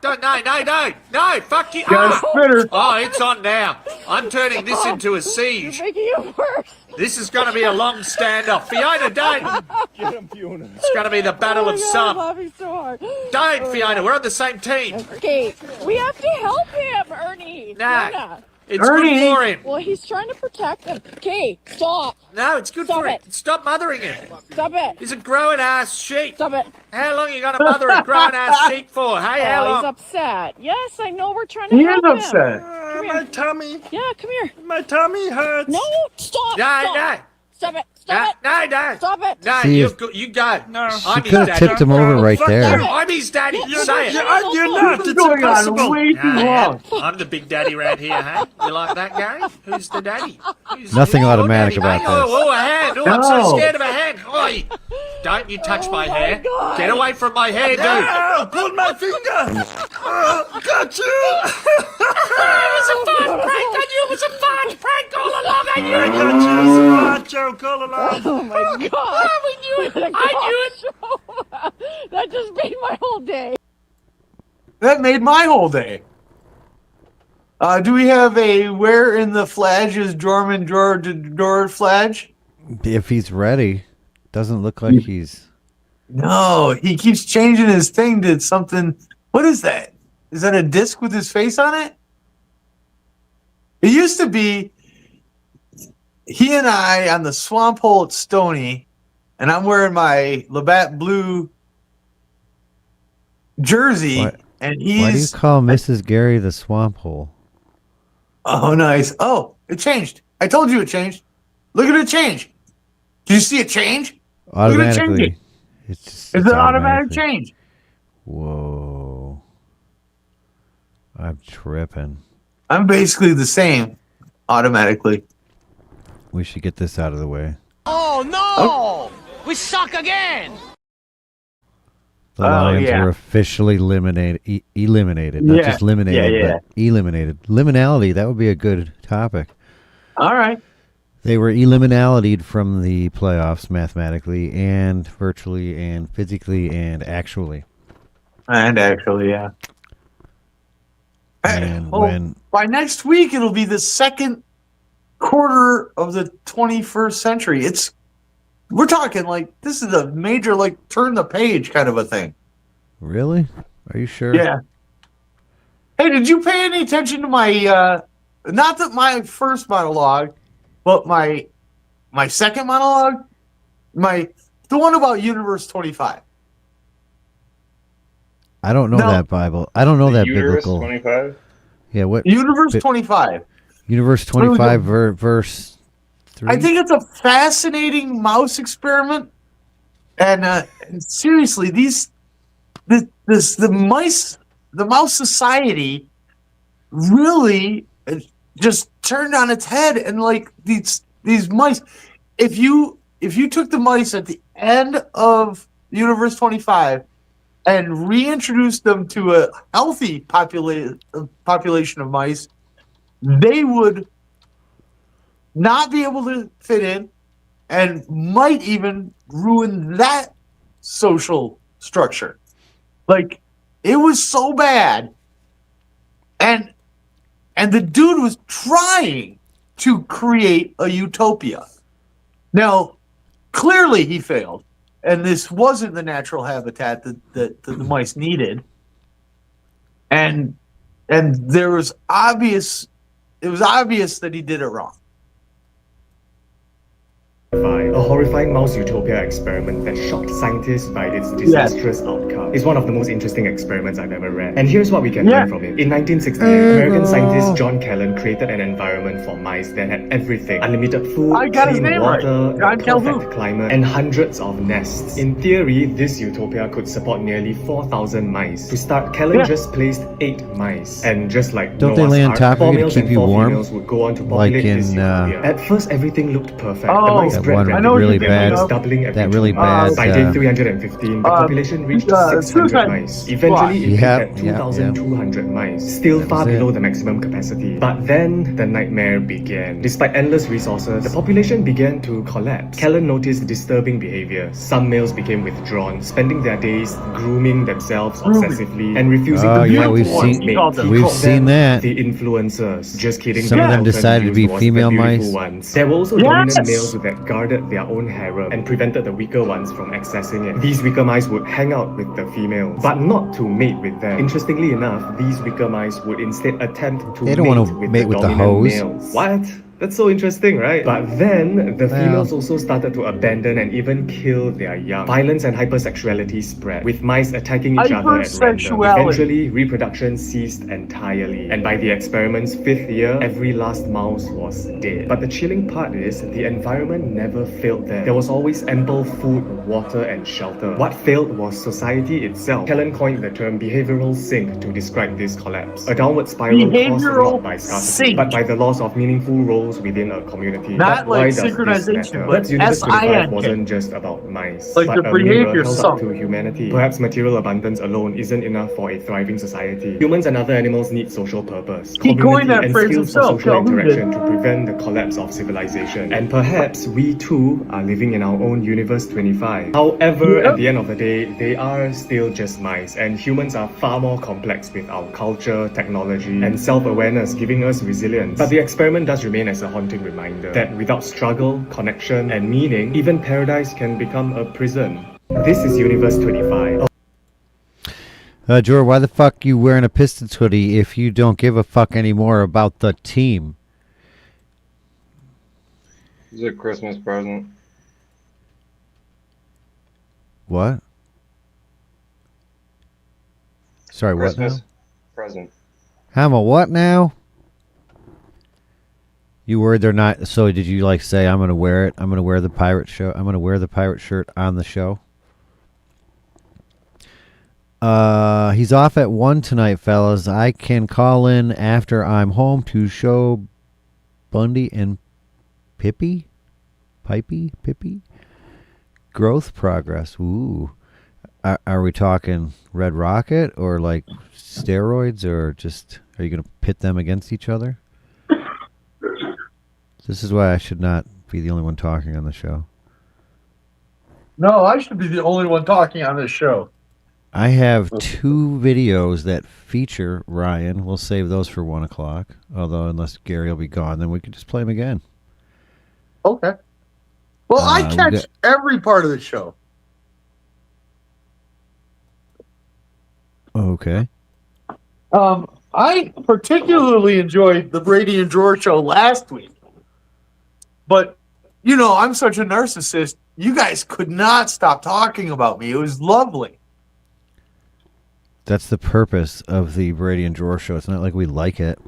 Don't, no, fuck you. Got a spitter. Oh, it's on now. I'm turning this into a siege. You're making it worse. This is going to be a long standoff. Fiona, don't. Get him, Fiona. It's going to be the battle of I'm some. laughing so hard. Don't, Fiona. We're on the same team. Okay, we have to help him, Ernie. Nah. Fiona. It's Ernie. good for him. Well, he's trying to protect him. Okay, stop. No, it's good Stop for him. it. Stop mothering him. Stop it. He's a growing ass sheep. Stop it. How long are you going to mother a growing ass sheep for? Hey, how Oh, he's long? upset. Yes, I know we're trying to He is help him. upset. Come My here. tummy. Yeah, come here. My tummy hurts. No, stop. No, stop. no. Stop it. Stop it. No. Stop it. No, See, you go. No. She could have tipped him over right there. I'm his daddy. Say it. You're not. This is going on way too long. I'm the big daddy around here, hey? You like that, Gary? Who's the daddy? Nothing who's your automatic daddy? about Oh, a hand. Oh, I'm No. so scared of a hand. Oi. Don't you touch my hair. God. Get away from my hair, dude. No, pull my finger. Got you. It was a fart prank on you. It was a fart prank all along. I knew I it. got you. It was a fart joke all along. Oh my God. Oh, we knew it. I knew it. That just made my whole day. That made my whole day. Do we have a where in the Fladge is Jorman Drawer Fladge? If he's ready, doesn't look like he's. No, he keeps changing his thing to something. What is that? Is that a disc with his face on it? It used to be he and I on the swamp hole at Stony, and I'm wearing my Labatt Blue jersey, Why- and Why do you he's call Mrs. gAIry the swamp hole? oh nice. Oh, it changed. I told you it changed. Look at it change. Did you see it change? Look at it Automatically. changing. It's It's an automatic automatically. change. Whoa. I'm tripping. I'm basically the same automatically. We should get this out of the way. Oh, no. We suck again. The Oh, Lions yeah. were officially eliminated. Not Yeah. just eliminated, Yeah. but eliminated. Liminality, that would be a good topic. All right. They were eliminalitied from the playoffs mathematically and virtually and physically and actually. And actually, yeah. And Well, when by next week, it'll be the second quarter of the 21st century. We're talking like this is a major like turn the page kind of a thing. really? Are you sure? Yeah. Hey, did you pay any attention to my not that my first monologue, but my second monologue? The one about Universe 25. I don't know No. that Bible. I don't know that Uterus biblical. 25? Yeah, what? Universe 25. Universe really 25 verse 3. I think it's a fascinating mouse experiment And seriously, the mouse society really just turned on its head, and like these mice, if you took the mice at the end of Universe 25 and reintroduced them to a healthy population of mice, they would not be able to fit in and might even ruin that social structure. Like, it was so bad. And the dude was trying to create a utopia. Now, clearly he failed. And this wasn't the natural habitat that the mice needed. And it was obvious that he did it wrong. A horrifying mouse utopia experiment that shocked scientists by its disastrous outcome. It's one of the most interesting experiments I've ever read. And here's what we can learn from it. In 1968, American scientist John Callan created an environment for mice that had everything. Unlimited food, clean water, a perfect climate, and hundreds of nests. In theory, this utopia could support nearly 4,000 mice. To start, Callan just placed 8 mice. And just like Don't they Noah's lay on Ark, top of 4 you to males keep and you 4 warm? females would go on to Like populate this in, utopia. At first, everything looked perfect. Oh, the mice bred one rapidly. really Their bad- numbers doubling every that really 2 months. bad, By day 315, the population reached 600 mice. Eventually, it peaked at 2,200 mice, still far below the maximum capacity. But then, the nightmare began. Despite endless resources, the population began to collapse. Callan noticed disturbing behavior. Some males became withdrawn, spending their days grooming themselves obsessively and refusing to yeah, mate we've towards seen- mates. He we've called seen them that. The influencers. Just kidding. Some of them the decided to term be used was female the beautiful mice. ones. There were also dominant males that guarded their own harem and prevented the weaker ones from accessing it. These weaker mice would hang out with the females, but not to mate with them. Interestingly enough, these weaker mice would instead attempt to They don't want to with mate the with the dominant hoes. males. What? That's so interesting, right? But then, the females also started to abandon and even kill their young. Violence and hypersexuality spread, with mice attacking each other at random. Eventually, reproduction ceased entirely. And by the experiment's 5th year, every last mouse was dead. But the chilling part is, the environment never failed them. There was always ample food, water, and shelter. What failed was society itself. Callan coined the term behavioral sink to describe this collapse. A downward spiral caused not by scarcity, but by the loss of meaningful roles within a community. Not But why like does this synchronization, matter? but Perhaps Universe 25 SIN. wasn't just about mice, Like but the a mirror behavior held up sunk. to humanity. Perhaps material abundance alone isn't enough for a thriving society. Humans and other animals need social purpose, He coined that and phrase skills for himself, social Calhoun did. interaction to prevent the collapse of civilization. And perhaps we too are living in our own Universe 25. However, at the end of the day, they are still just mice, and humans are far more complex with our culture, technology, and self-awareness, giving us resilience. But the experiment does remain as a haunting reminder that without struggle, connection, and meaning, even paradise can become a prison. This is Universe 25. Jorah, why the fuck you wearing a Pistons hoodie if you don't give a fuck anymore about the team? It's a Christmas present. What? Sorry, what now? Christmas present. I'm a what now? You worried they're not? So did you like say I'm gonna wear it? I'm gonna wear the pirate show. I'm gonna wear the pirate shirt on the show. He's off at 1 tonight, fellas. I can call in after I'm home to show Bundy and Pippi growth progress. Ooh, are we talking Red Rocket or like steroids, or just are you gonna pit them against each other? This is why I should not be the only one talking on the show. No, I should be the only one talking on this show. I have 2 videos that feature Ryan. We'll save those for 1 o'clock. Although, unless Gary will be gone, then we could just play them again. Okay. Well, I we catch got- every part of the show. Okay. I particularly enjoyed the Brady and George show last week. But, you know, I'm such a narcissist. You guys could not stop talking about me. It was lovely. That's the purpose of the Brady and George show. It's not like we like it.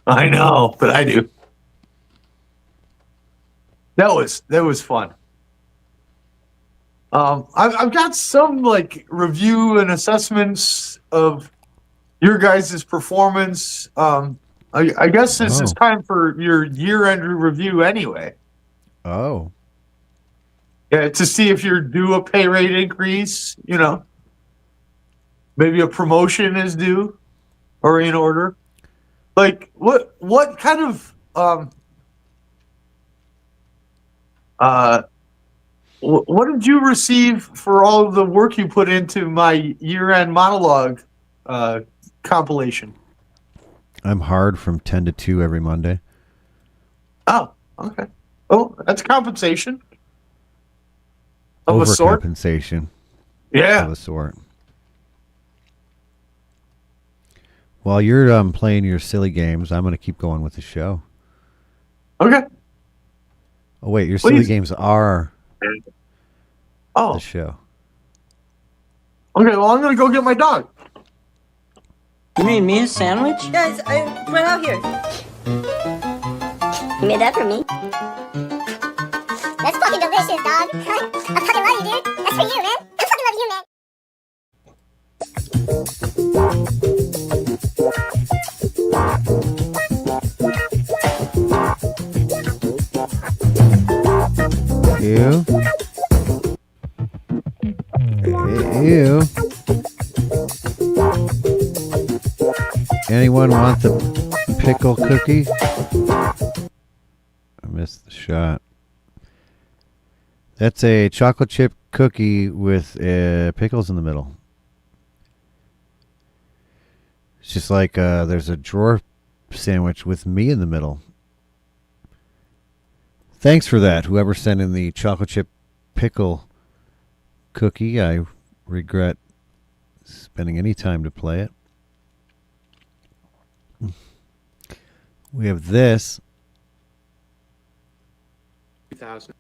I know, but I do. That was fun. I've got some like review and assessments of your guys' performance. I guess this is time for your year-end review anyway. Oh. Yeah, to see if you're due a pay rate increase, you know. Maybe a promotion is due or in order. Like what kind of what did you receive for all of the work you put into my year-end monologue compilation? I'm hard from 10 to 2 every Monday. Oh, okay. Oh, that's compensation. Of a sort? Overcompensation. Yeah. Of a sort. While you're playing your silly games, I'm going to keep going with the show. Okay. Oh, wait, your silly games are the show. Okay, well, I'm going to go get my dog. You made me a sandwich? Guys, it's right out here. You made that for me? That's fucking delicious, dog. I fucking love you, dude. That's for you, man. I fucking love you, man. Ew. Ew. Anyone want the pickle cookie? I missed the shot. That's a chocolate chip cookie with pickles in the middle. It's just like there's a drawer sandwich with me in the middle. Thanks for that, whoever sent in the chocolate chip pickle cookie. I regret spending any time to play it. We have this. 2000.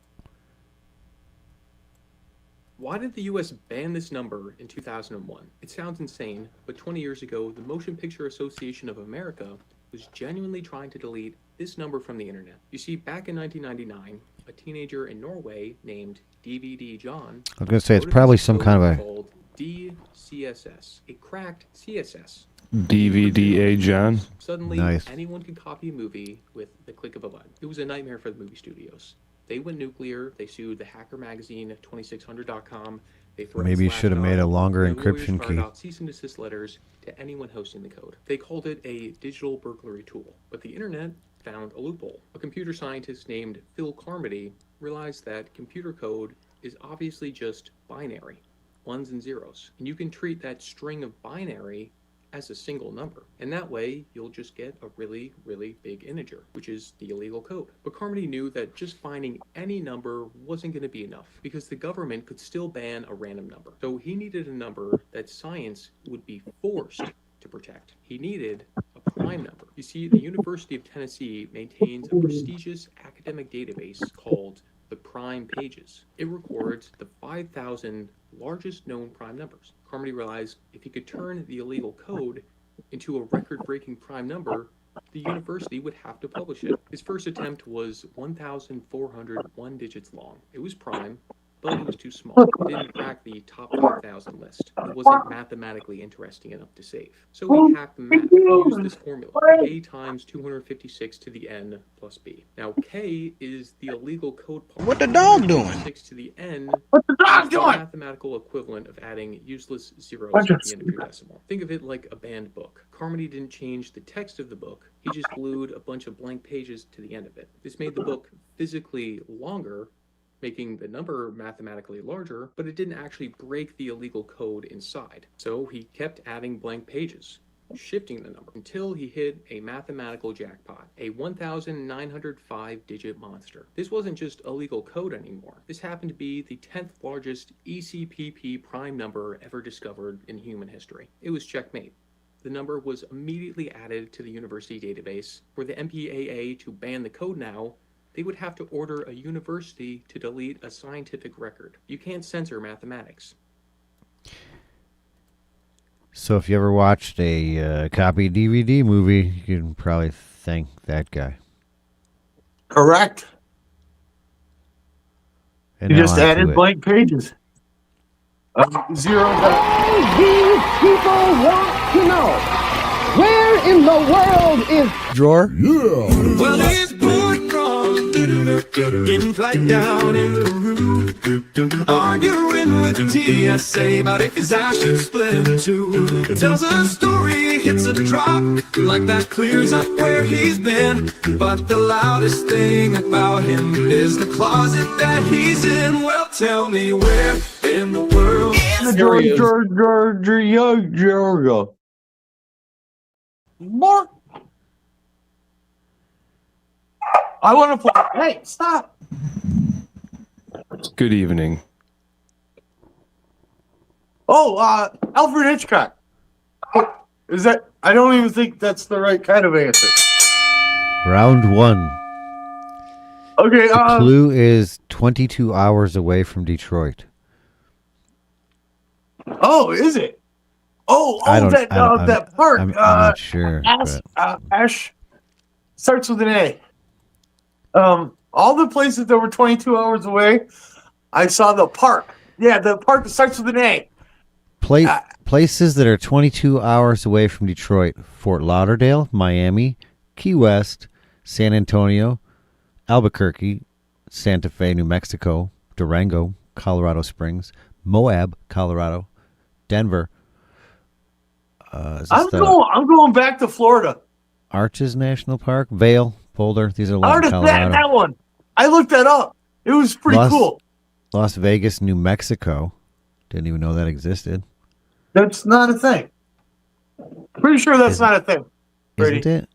Why did the US ban this number in 2001? It sounds insane, but 20 years ago, the Motion Picture Association of America was genuinely trying to delete this number from the internet. You see, back in 1999, a teenager in Norway named DVD John. I was going to say it's probably some kind of a called DCSS. It cracked CSS. DVDA John. Suddenly, nice. Anyone could copy a movie with the click of a button. It was a nightmare for the movie studios. They went nuclear. They sued the hacker magazine 2600.com. They maybe you should have made a longer encryption key. Out cease and desist letters to anyone hosting the code. They called it a digital burglary tool, but the internet found a loophole. A computer scientist named Phil Carmody realized that computer code is obviously just binary, ones and zeros, and you can treat that string of binary as a single number. And that way, you'll just get a really, really big integer, which is the illegal code. But Carmody knew that just finding any number wasn't going to be enough, because the government could still ban a random number. So he needed a number that science would be forced to protect. He needed a prime number. You see, the University of Tennessee maintains a prestigious academic database called the Prime Pages. It records the 5,000 largest known prime numbers. Carmody realized if he could turn the illegal code into a record-breaking prime number, the university would have to publish it. His first attempt was 1,401 digits long. It was prime, but it was too small. It didn't crack the top 5,000 list. It wasn't mathematically interesting enough to save. So he hacked the math. He used this formula, k times 256 to the n plus b. Now, k is the illegal code part. What the dog doing? 6 to the n What the dog is the doing? mathematical equivalent of adding useless zeros at the end of your decimal. Think of it like a banned book. Carmody didn't change the text of the book. He just glued a bunch of blank pages to the end of it. This made the book physically longer, making the number mathematically larger, but it didn't actually break the illegal code inside. So he kept adding blank pages, shifting the number until he hit a mathematical jackpot, a 1,905 digit monster. This wasn't just illegal code anymore. This happened to be the 10th largest ECPP prime number ever discovered in human history. It was checkmate. The number was immediately added to the university database. For the MPAA to ban the code now, they would have to order a university to delete a scientific record. You can't censor mathematics. So if you ever watched a copy DVD movie, you can probably thank that guy. Correct. And You now just on to added it. blank pages. Zero. These people want to know, where in the world is Drawer? Well, it's boy cross in flight down in Peru, arguing with the TSA about if his ass should split in two. Tells a story, hits a drop, like that clears up where he's been. But the loudest thing about him is the closet that he's in. Well, tell me where in the world Georgia. Mark. I want to play. Hey, stop. Good evening. Oh, Alfred Hitchcock. Is that? I don't even think that's the right kind of answer. Round 1. Okay. The clue is 22 hours away from Detroit. Oh, is it? Oh, that park. I'm not sure. Ash starts with an A. All the places that were 22 hours away, I saw the park. Yeah, the park that starts with an A. Places that are 22 hours away from Detroit: Fort Lauderdale, Miami, Key West, San Antonio, Albuquerque, Santa Fe, New Mexico, Durango, Colorado Springs, Moab, Colorado, Denver. I'm going back to Florida. Arches National Park, Vail, Boulder. These are a lot in Colorado. That one. I looked that up. It was pretty cool. Las Vegas, New Mexico. Didn't even know that existed. That's not a thing. Pretty sure that's not a thing. Brady. Isn't it?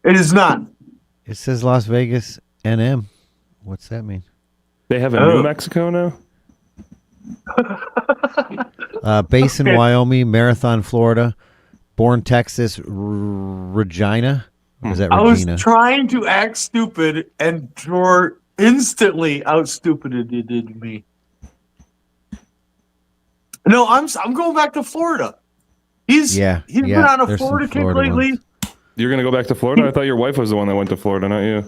It is not. It says Las Vegas NM. What's that mean? They have a New Mexico now? Basin, Wyoming, Marathon, Florida, Bourne, Texas, Regina. Or is that Regina? I was trying to act stupid, and Jor instantly out-stupided me. No, I'm going back to Florida. He's been on a Florida kick lately. Ones. You're going to go back to Florida? I thought your wife was the one that went to Florida, not you.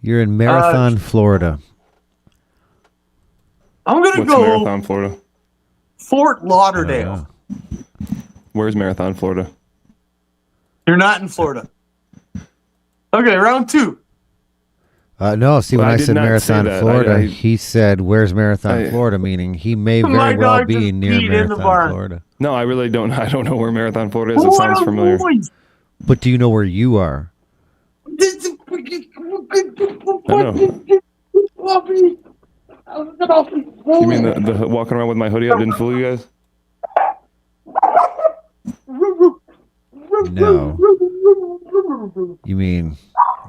You're in Marathon, Florida. I'm going to go Marathon, Florida? Fort Lauderdale. Where's Marathon, Florida? You're not in Florida. Okay, round 2. No, see, when I said Marathon, Florida, he said, where's Marathon, Florida, meaning he may very well be near Marathon, Florida. No, I really don't. I don't know where Marathon, Florida is. It sounds familiar. But do you know where you are? I know. You mean the walking around with my hoodie up didn't fool you guys? No. You mean,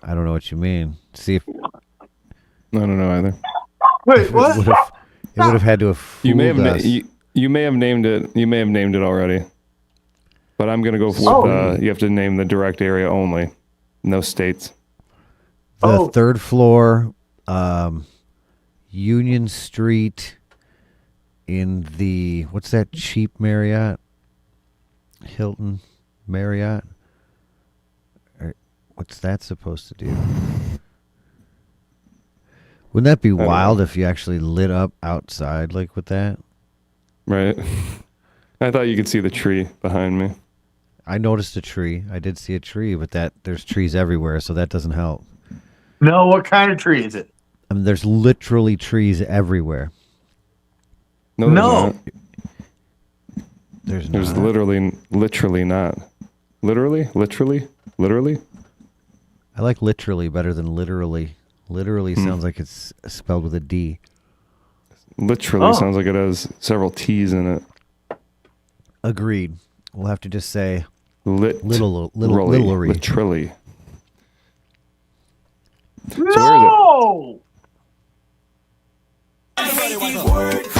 I don't know what you mean. See if... I don't know either. Wait, what? It would have had to have fooled us. You may have named it. You may have named it already. But I'm going to go with, you have to name the direct area only. No states. The third floor, Union Street in the, what's that cheap Marriott? Hilton Marriott? Or what's that supposed to do? Wouldn't that be wild if you actually lit up outside like with that? Right. I thought you could see the tree behind me. I noticed a tree. I did see a tree, but there's trees everywhere, so that doesn't help. No, what kind of tree is it? I mean, there's literally trees everywhere. No. There's literally not. Literally? I like literally better than literally. Literally sounds like it's spelled with a D. Literally sounds like it has several T's in it. Agreed. We'll have to just say literally. No! So where is it?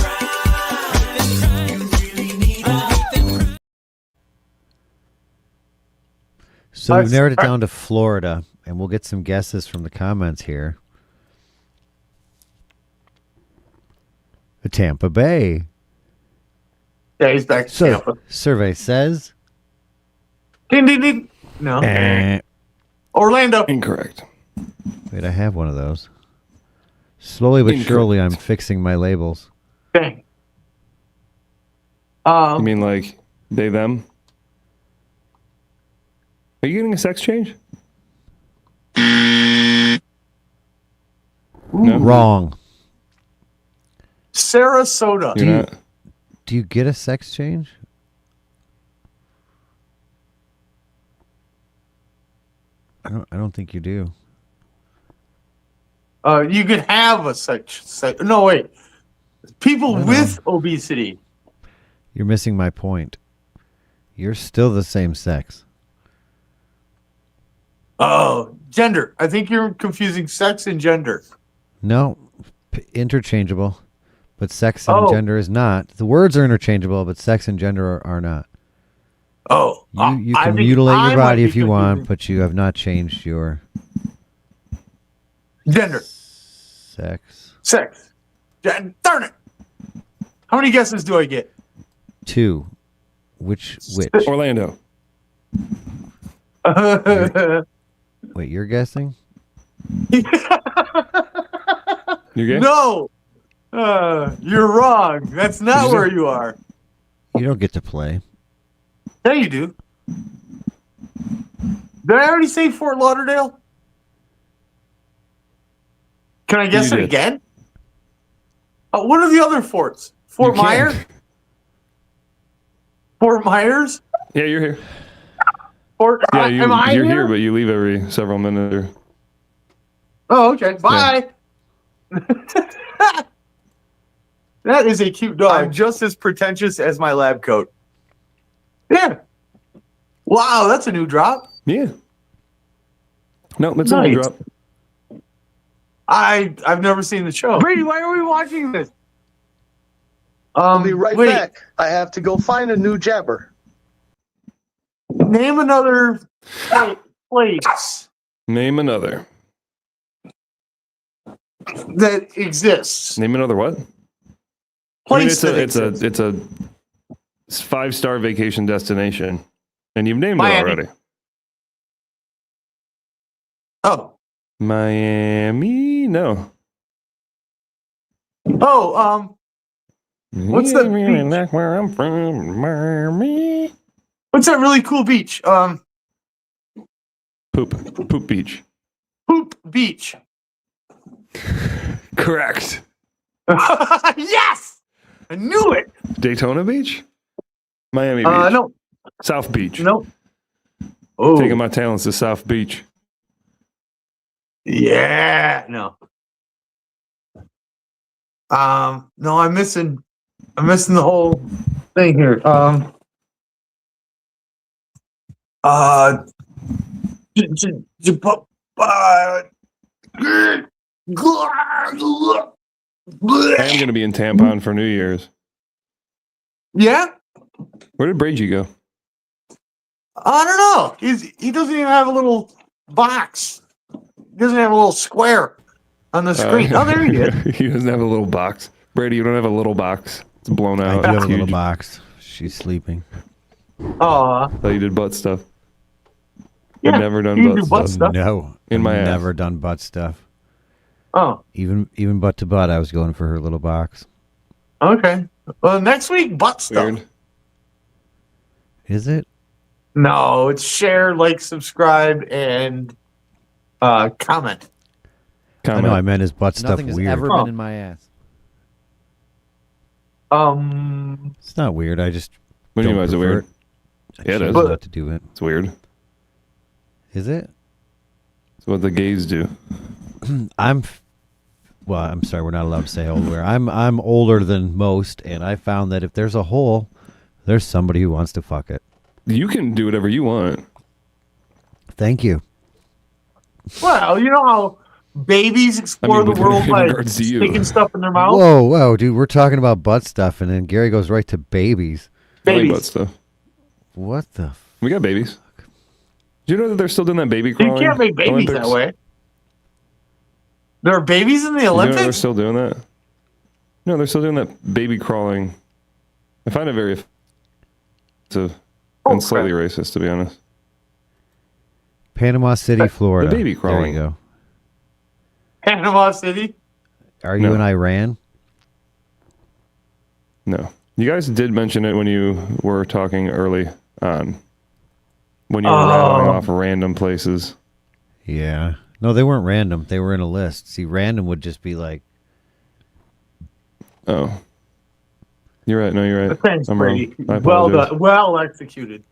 So we've narrowed it down to Florida, and we'll get some guesses from the comments here. Tampa Bay. Yeah, he's back to Tampa. Survey says... Ding. No. Orlando. Incorrect. Wait, I have one of those. Slowly but surely, I'm fixing my labels. Dang. You mean like they, them? Are you getting a sex change? No? Wrong. Sarasota. You're not? Do you get a sex change? I don't think you do. You could have a sex. No, wait. People with obesity. You're missing my point. You're still the same sex. Oh, gender. I think you're confusing sex and gender. No, interchangeable. But sex and gender is not. The words are interchangeable, but sex and gender are not. Oh, you can mutilate your body if you want, but you have not changed your gender. Sex. Darn it. How many guesses do I get? 2. Which? Orlando. Wait, you're guessing? You gay? No. You're wrong. That's not where you are. You don't get to play. Yeah, you do. Did I already say Fort Lauderdale? Can I guess it again? What are the other forts? Fort Myers? Fort Myers? Yeah, you're here. Fort, Yeah, am I you're here, but you leave every several minutes. Oh, okay. Bye. That is a cute dog. I'm just as pretentious as my lab coat. Yeah. Wow, that's a new drop. Yeah. No, that's a new drop. I've never seen the show. Brady, why are we watching this? I'll be right back. I have to go find a new jabber. Name another place Name another. that exists. Name another what? Place it's a 5-star vacation destination, and you've named it already. Oh. Miami? No. Oh, what's that beach? That's where I'm from, Miami. What's that really cool beach? Poop Beach. Poop Beach. Correct. Yes! I knew it! Daytona Beach? Miami Beach. No. South Beach. No. Oh. Taking my talents to South Beach. Yeah. No. No, I'm missing the whole thing here. I am going to be in Tampon for New Year's. Yeah? Where did Brady go? I don't know. He doesn't even have a little box. He doesn't have a little square on the screen. Oh, there he is. He doesn't have a little box. Brady, you don't have a little box. It's blown out. I do have It's a little huge. box. She's sleeping. Aw. Thought you did butt stuff. Yeah, I've never done you butt do butt stuff. stuff. No. In my I've ass. never done butt stuff. Oh. Even butt to butt, I was going for her little box. Okay. Well, next week, butt stuff. Weird. Is it? No, it's share, like, subscribe, and comment. I know I meant his butt stuff Nothing has weird. ever been in my ass. It's not weird. I just What do you don't mean, is it prefer weird? I Yeah, it choose is. not to do it. It's weird. Is it? It's what the gays do. I'm sorry, we're not allowed to say how old we are. I'm older than most, and I found that if there's a hole, there's somebody who wants to fuck it. You can do whatever you want. Thank you. Well, you know how babies explore the world in by regards to you. sticking stuff in their mouth? Whoa, dude, we're talking about butt stuff, and then Gary goes right to babies. I like Babies. butt stuff. What the? We got babies. Do you know that they're still doing that baby You crawling? can't make babies that Olympics? way. There are babies in the You know they're Olympics? still doing that? No, they're still doing that baby crawling. I find it very offensive and slightly racist, to be honest. Panama City, Florida. baby crawling. There you go. Panama City? Are you No. in Iran? No. You guys did mention it when you were talking early on. When you were rattling off random places. Yeah. No, they weren't random. They were in a list. See, random would just be like... Oh. You're right. No, you're right. Thanks, I'm Brady. wrong. I Well apologize. done. Well executed.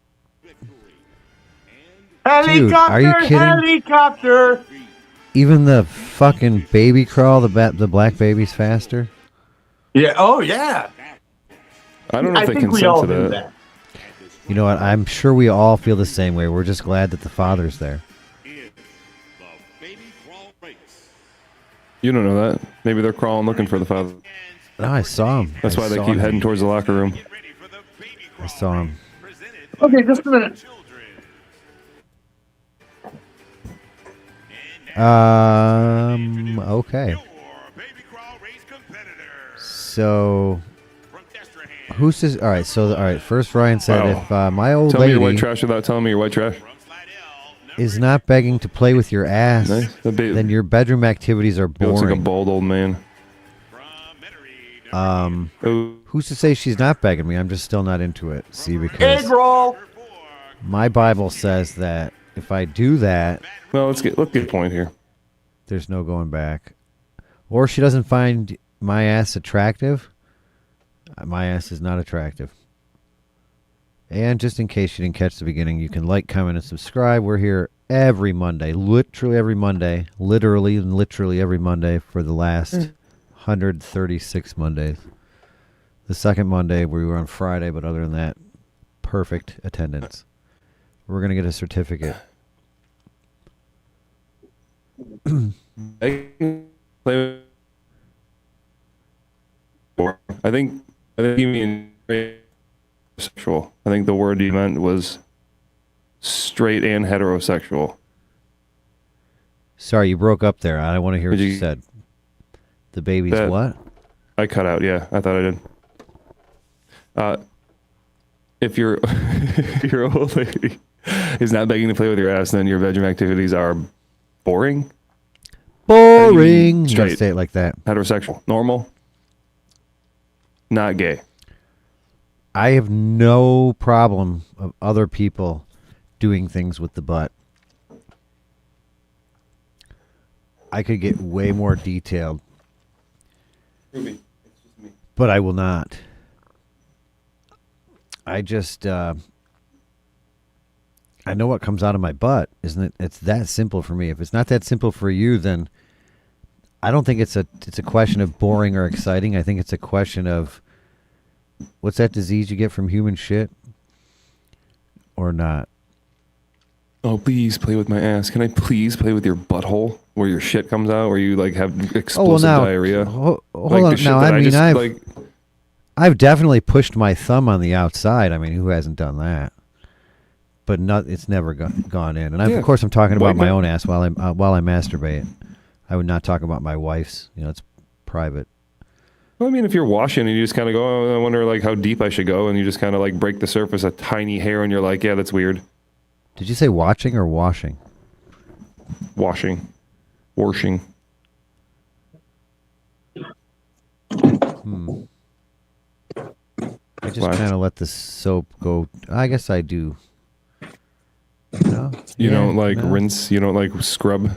Dude, are you kidding? Helicopter! Even the fucking baby crawl, the black baby's faster? Yeah. Oh, yeah. I don't know if they think we consent all to do that. You know what? I'm sure we all feel the same way. We're just glad that the father's there. You don't know that. Maybe they're crawling looking for the father. No, I saw him. That's why they keep heading towards the locker room. I saw him. Okay, just a minute. Okay. So, who says? All right. So, all right. First, Ryan said, if my old Tell me lady your white trash without telling me your white trash. is not begging to play with your ass, Nice. then your bedroom activities are He looks like a boring. bald old man. Who's to say she's not begging me? I'm just still not into it. See, because Egg roll. my Bible says that if I do that, well, let's get a point here. There's no going back. Or she doesn't find my ass attractive. My ass is not attractive. And just in case you didn't catch the beginning, you can like, comment, and subscribe. We're here every Monday, literally every Monday, literally every Monday for the last 136 Mondays. The second Monday we were on Friday, but other than that, perfect attendance. We're going to get a certificate. I think you mean sexual. I think the word you meant was straight and heterosexual. Sorry, you broke up there. I want to hear what you said. The baby's what? I cut out. Yeah, I thought I did. If your old lady is not begging to play with your ass, then your bedroom activities are boring. Boring. You gotta Straight. say it like that. Heterosexual. Normal. Not gay. I have no problem of other people doing things with the butt. I could get way more detailed, but I will not. I just, I know what comes out of my butt, isn't it? It's that simple for me. If it's not that simple for you, then I don't think it's a question of boring or exciting. I think it's a question of, what's that disease you get from human shit? Or not? Oh, please play with my ass. Can I please play with your butthole where your shit comes out, where you like have explosive diarrhea? Hold Like, on. the shit Now, that I mean, just, I've definitely pushed my thumb on the outside. I mean, who hasn't done that? But it's never gone in. And Yeah. of course, I'm talking about Why my not? own ass while I masturbate. I would not talk about my wife's. You know, it's private. Well, I mean, if you're washing and you just kind of go, oh, I wonder like how deep I should go, and you just kind of like break the surface a tiny hair, and you're like, yeah, that's weird. Did you say watching or washing? Washing. I just kind of let the soap go. I guess I do. No? You Yeah, don't like no. rinse. You don't like scrub.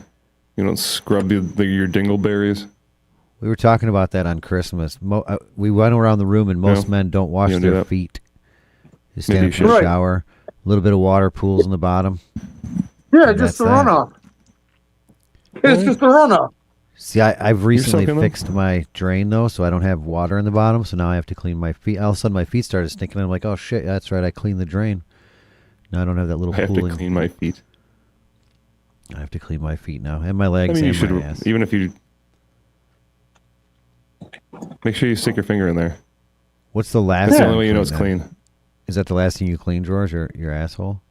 You don't scrub your dingleberries. We were talking about that on Christmas. We went around the room, and most No, men don't wash you don't do their that. feet. They Maybe stand you up for should. a shower. A little bit of water pools in the bottom. Yeah, And just that's the that. runoff. It's just the runoff. See, I've recently soaking them? fixed my drain, though, so I don't have water in the bottom, so now I have to clean my feet. All of a sudden, my feet started stinking, and I'm like, oh, shit, that's right, I cleaned the drain. Now I don't have that little I have to pooling. clean my feet. I have to clean my feet now, and my I legs mean, you and should my ass. even if you make sure you stick your finger in there. What's the last That's the thing only way you know it's then? clean. Is that the last thing you clean, George, or your asshole?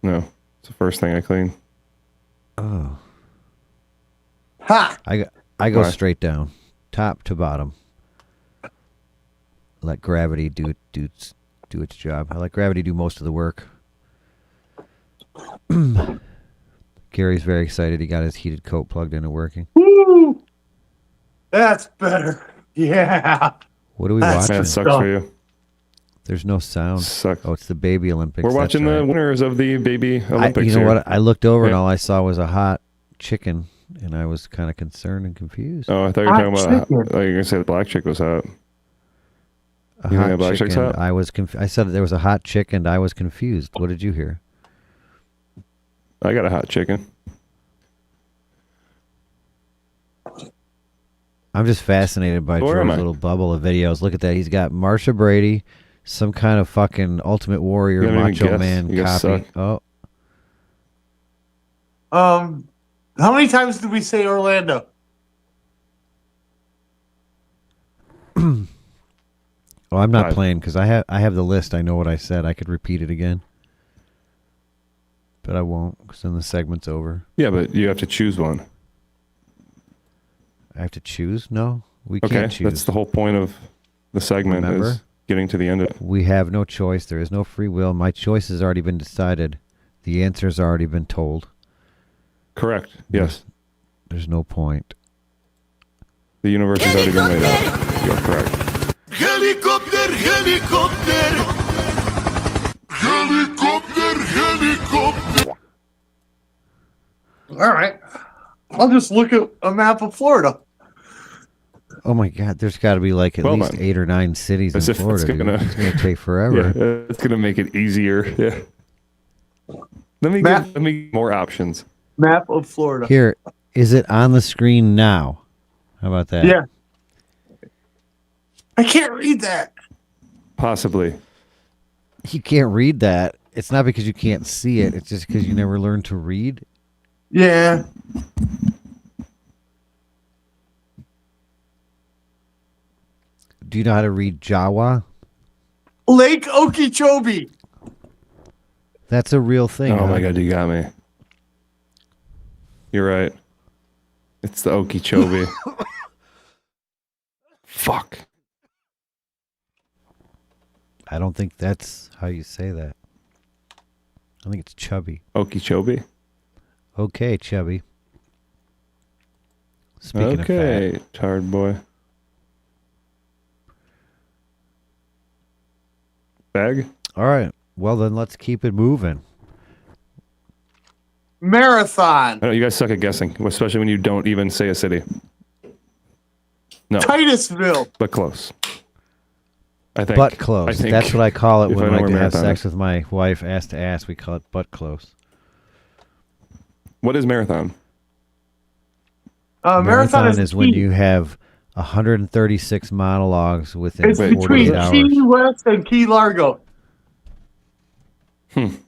No, it's the first thing I clean. Oh. Ha! I go Why? straight down, top to bottom. Let gravity do its job. I let gravity do most of the work. Gary's very excited. He got his heated coat plugged in and working. Woo! That's better. Yeah. What are we That's watching? That sucks for you. There's no sound. Oh, it's the baby Olympics. We're watching That's the right. winners of the baby Olympics. You know here. what? I looked over and Yeah. all I saw was a hot chicken, and I was kind of concerned and confused. Oh, I thought you were talking about. Oh, you're gonna say the black chick was hot. A You think hot that black chick's chicken. hot? I said there was a hot chick, and I was confused. What did you hear? I got a hot chicken. I'm just fascinated by Where am Joe's I? little bubble of videos. Look at that. He's got Marsha Brady, some kind of fucking Ultimate Warrior You haven't even Macho guessed. Man You guys copy. suck. Oh, How many times did we say Orlando? oh, I'm not 5. playing because I have the list. I know what I said. I could repeat it again, but I won't because then the segment's over. Yeah, but you have to choose one. I have to choose? No, we Okay, can't choose. that's the whole point of the segment. Remember? Is getting to the end of it. We have no choice. There is no free will. My choice has already been decided. The answer's already been told. Correct. Yes. There's no point. The universe has already been laid out. You're correct. Helicopter, helicopter. Helicopter, helicopter. All right. I'll just look at a map of Florida. Oh my God! There's got to be like at least 8 or 9 cities in As if Florida. it's gonna, It's gonna take forever. Yeah, it's gonna make it easier. Yeah. Let me more options. Map of Florida. Here, is it on the screen now? How about that? Yeah. I can't read that. Possibly. You can't read that. It's not because you can't see it. It's just because you never learned to read. Yeah. Do you know how to read Jawa? Lake Okeechobee. That's a real thing. Oh my God, you got me. You're right. It's the Okeechobee. Fuck. I don't think that's how you say that. I think it's chubby. Okeechobee? Okay, chubby. Speaking of Okay, fat. tired boy. Bag? All right. Well, then let's keep it moving. Marathon. I know you guys suck at guessing, especially when you don't even say a city. No. Titusville. But close. I think. Butt close. I think That's what I call it if when know I where have Marathon sex is. with my wife ass to ass. We call it butt close. What is marathon? Marathon is when you have 136 monologues within It's 48 between hours. Key West and Key Largo. Isn't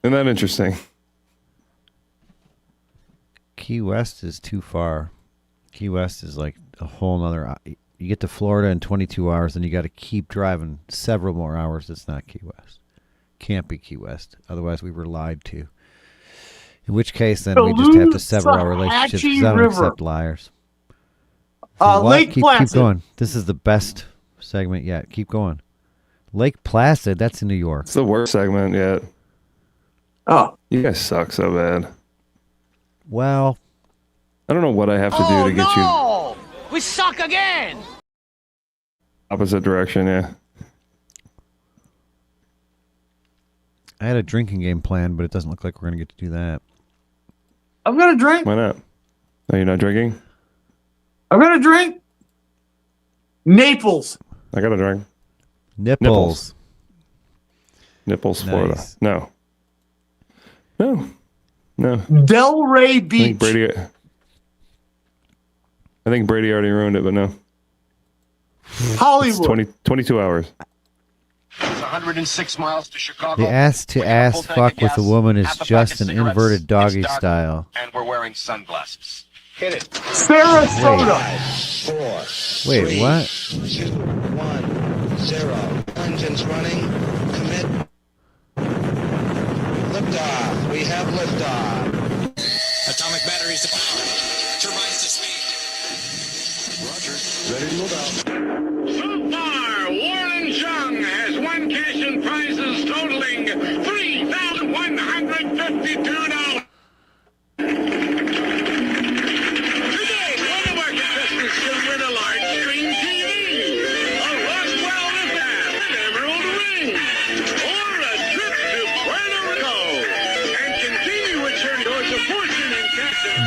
that interesting? Key West is too far. Key West is like a whole nother. You get to Florida in 22 hours, and you got to keep driving several more hours. It's not Key West. Can't be Key West. Otherwise, we were lied to. In which case, then we just have to sever our relationships because I don't accept liars. What? Lake Keep Placid. going. This is the best segment yet. Keep going. Lake Placid, that's in New York. It's the worst segment yet. Oh. You guys suck so bad. Well, I don't know what I have to do to get you Oh, we suck again. opposite direction, yeah. I had a drinking game planned, but it doesn't look like we're going to get to do that. I'm going to drink. Why not? Are you not drinking? I'm going to drink. Naples. I got a drink. Nipples. Nipples, Nice. Florida. No. No. No. Delray I Beach. think Brady already ruined it, but no. Hollywood. It's 22 hours. 106 miles to Chicago. The ass-to-ass fuck with a woman is just an inverted doggy style. And we're wearing sunglasses. Hit it. Sarasota. Wait, what? 2, 1, 0. Engines running. Commit. Liftoff. We have liftoff. Atomic batteries to power. Turbines to speed. Roger. Ready to move out. So far, Warren Jung has won cash and prizes totaling $3,152. Today, one of our contestants will win a large screen TV.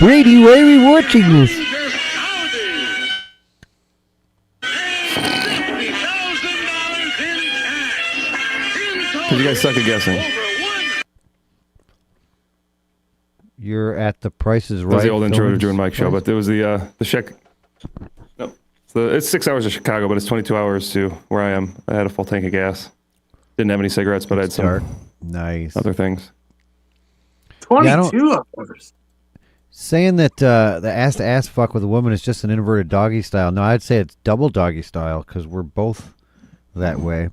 Brady, why are we watching this? Because you guys suck at guessing. You're at the Price is Right. That was the old intro to Villains Drew and Mike show, Price? but there was the No. So it's 6 hours to Chicago, but it's 22 hours to where I am. I had a full tank of gas. Didn't have any cigarettes, but I had some nice other things. 22 hours. Saying that the ass to ass fuck with a woman is just an inverted doggy style. No, I'd say it's double doggy style because we're both that way.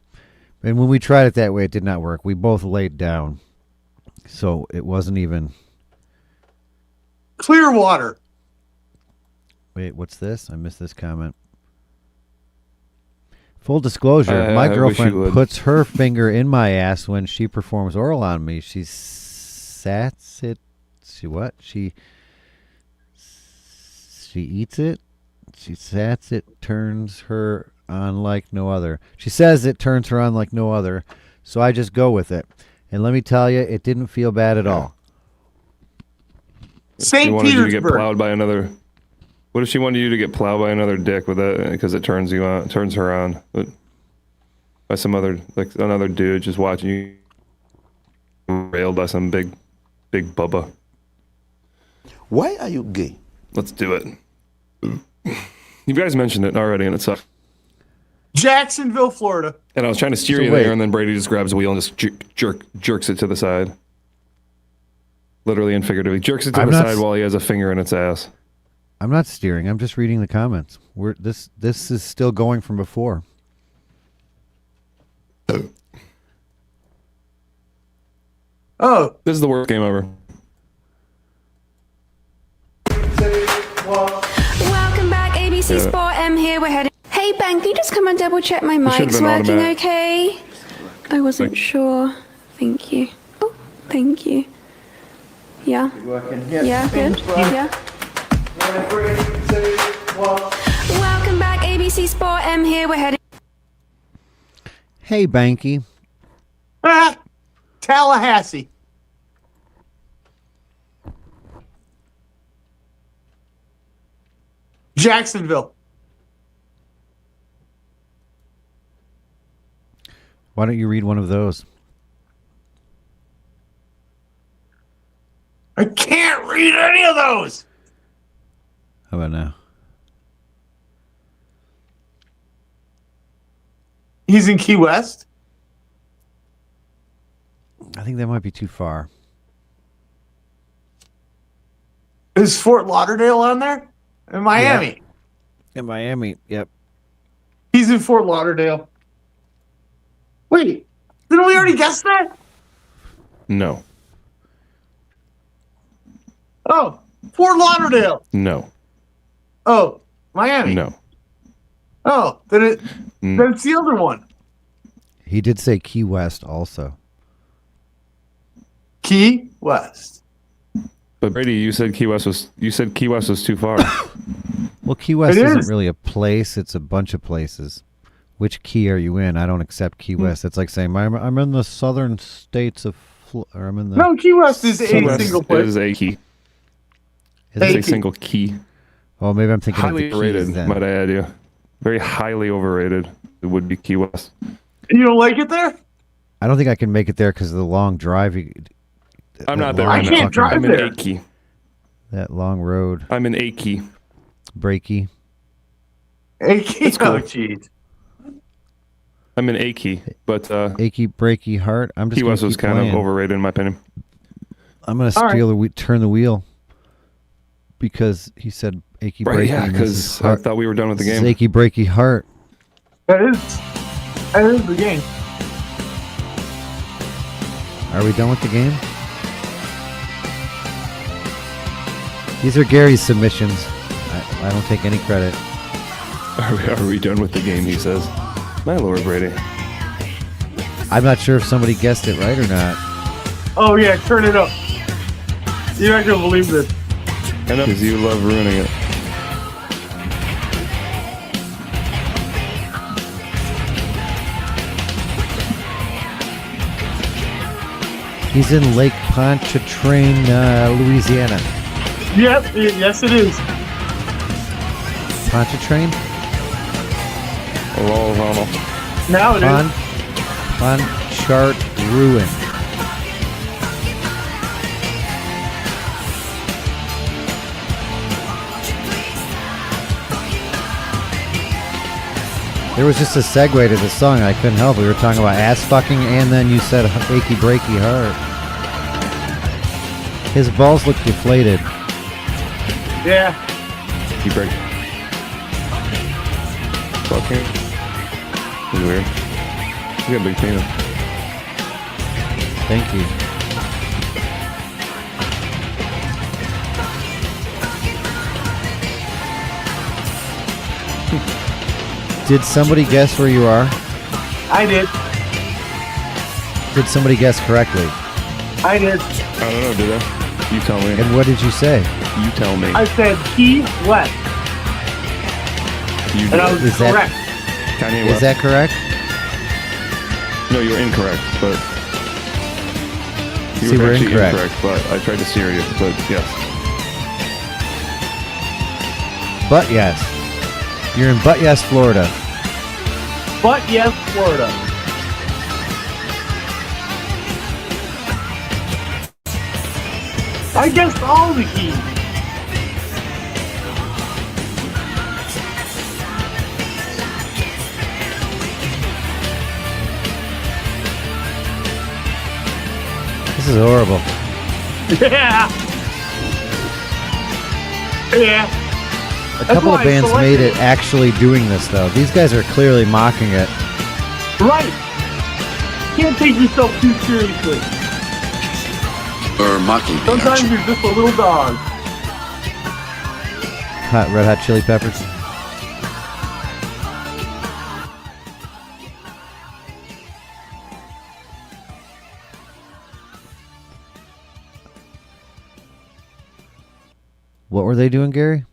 And when we tried it that way, it did not work. We both laid down, so it wasn't even. Clear water. Wait, what's this? I missed this comment. Full disclosure, my I wish you girlfriend would. puts her finger in my ass when she performs oral on me. She sats it. She what? She eats it. She sats it, turns her on like no other. She says it turns her on like no other. So I just go with it. And let me tell you, it didn't feel bad at all. She wanted you to get plowed by another. What if she wanted you to get plowed by another dick with that because it turns you on, turns her on, but by some other like another dude just watching you railed by some big bubba. Why are you gay? Let's do it. You guys mentioned it already, and it sucks. Jacksonville, Florida. And I was trying to steer So you wait. there, and then Brady just grabs a wheel and just jerks it to the side. Literally and figuratively. Jerks it to I'm the not side while he has a finger in its ass. I'm not steering. I'm just reading the comments. This is still going from before. Oh. This is the worst game ever. Welcome back, ABC Yeah. Sport M here. We're heading. Hey, Ben, can you just come and double check my It should've mic's been working automatic. okay? I wasn't sure. Thank you. Oh, thank you. Yeah. Working. Yeah, good. Yeah. Welcome back, ABC Sport M here. We're heading. Hey, Banky. Ah, Tallahassee. Jacksonville. Why don't you read one of those? I can't read any of those. How about now? He's in Key West. I think that might be too far. Is Fort Lauderdale on there? In Miami. In Miami, yep. He's in Fort Lauderdale. Wait, didn't we already guess that? No. Oh, Fort Lauderdale. No. Oh, Miami. No. Oh, then it's the other one. He did say Key West also. Key West. But Brady, you said Key West was too far. Well, Key West It isn't is. really a place; it's a bunch of places. Which key are you in? I don't accept Key West. It's like saying I'm in the southern states of, or I'm in the. No, Key West is Key a West single place. is a key. Is It's it? a single key. Oh, maybe I'm thinking Highly of the overrated, keys then. might I add you. Very highly overrated. It would be Key West. You don't like it there? I don't think I can make it there because of the long drive. I'm not there I right now. can't drive I'm in there. A key. That long road. I'm in A key. Breaky. A key. That's cool. Oh, jeez. I'm in A key, but Achy breaky heart. I'm just Key gonna West was keep kind playing. of overrated in my opinion. I'm gonna All steal turn the wheel because he said achy breaky. Right, yeah, and this is because I heart. thought we were done with the This is game. achy breaky heart. That is the game. Are we done with the game? These are Gary's submissions. I don't take any credit. Are we done with the game? He says. My lord, Brady. I'm not sure if somebody guessed it right or not. Oh yeah, turn it up. You're not gonna believe this. I know, because you love ruining it. He's in Lake Pontchartrain, Louisiana. Yep, yes it is. Pontchartrain? Now it is. Pontchartrain. There was just a segue to the song. I couldn't help it. We were talking about ass fucking, and then you said achy breaky heart. His balls look deflated. Yeah. He break. Fucking. It's weird. You got a big penis. Thank you. Did somebody guess where you are? I did. Did somebody guess correctly? I did. I don't know, did I? You tell me. And what did you say? You tell me. I said Key West. You And I was correct. Kanye Is West. that correct? No, you're incorrect, but you See, were we're actually incorrect. but I tried to steer you, but yes. But yes. You're in But Yes, Florida. But yes, Florida. I guessed all the keys. This is horrible. Yeah. Yeah. A couple of bands made it actually doing this, though. These guys are clearly mocking it. Right. Can't take yourself too seriously. Or mocking me, Sometimes aren't you? you're just a little dog. Red Hot Chili Peppers. What were they doing, Gary?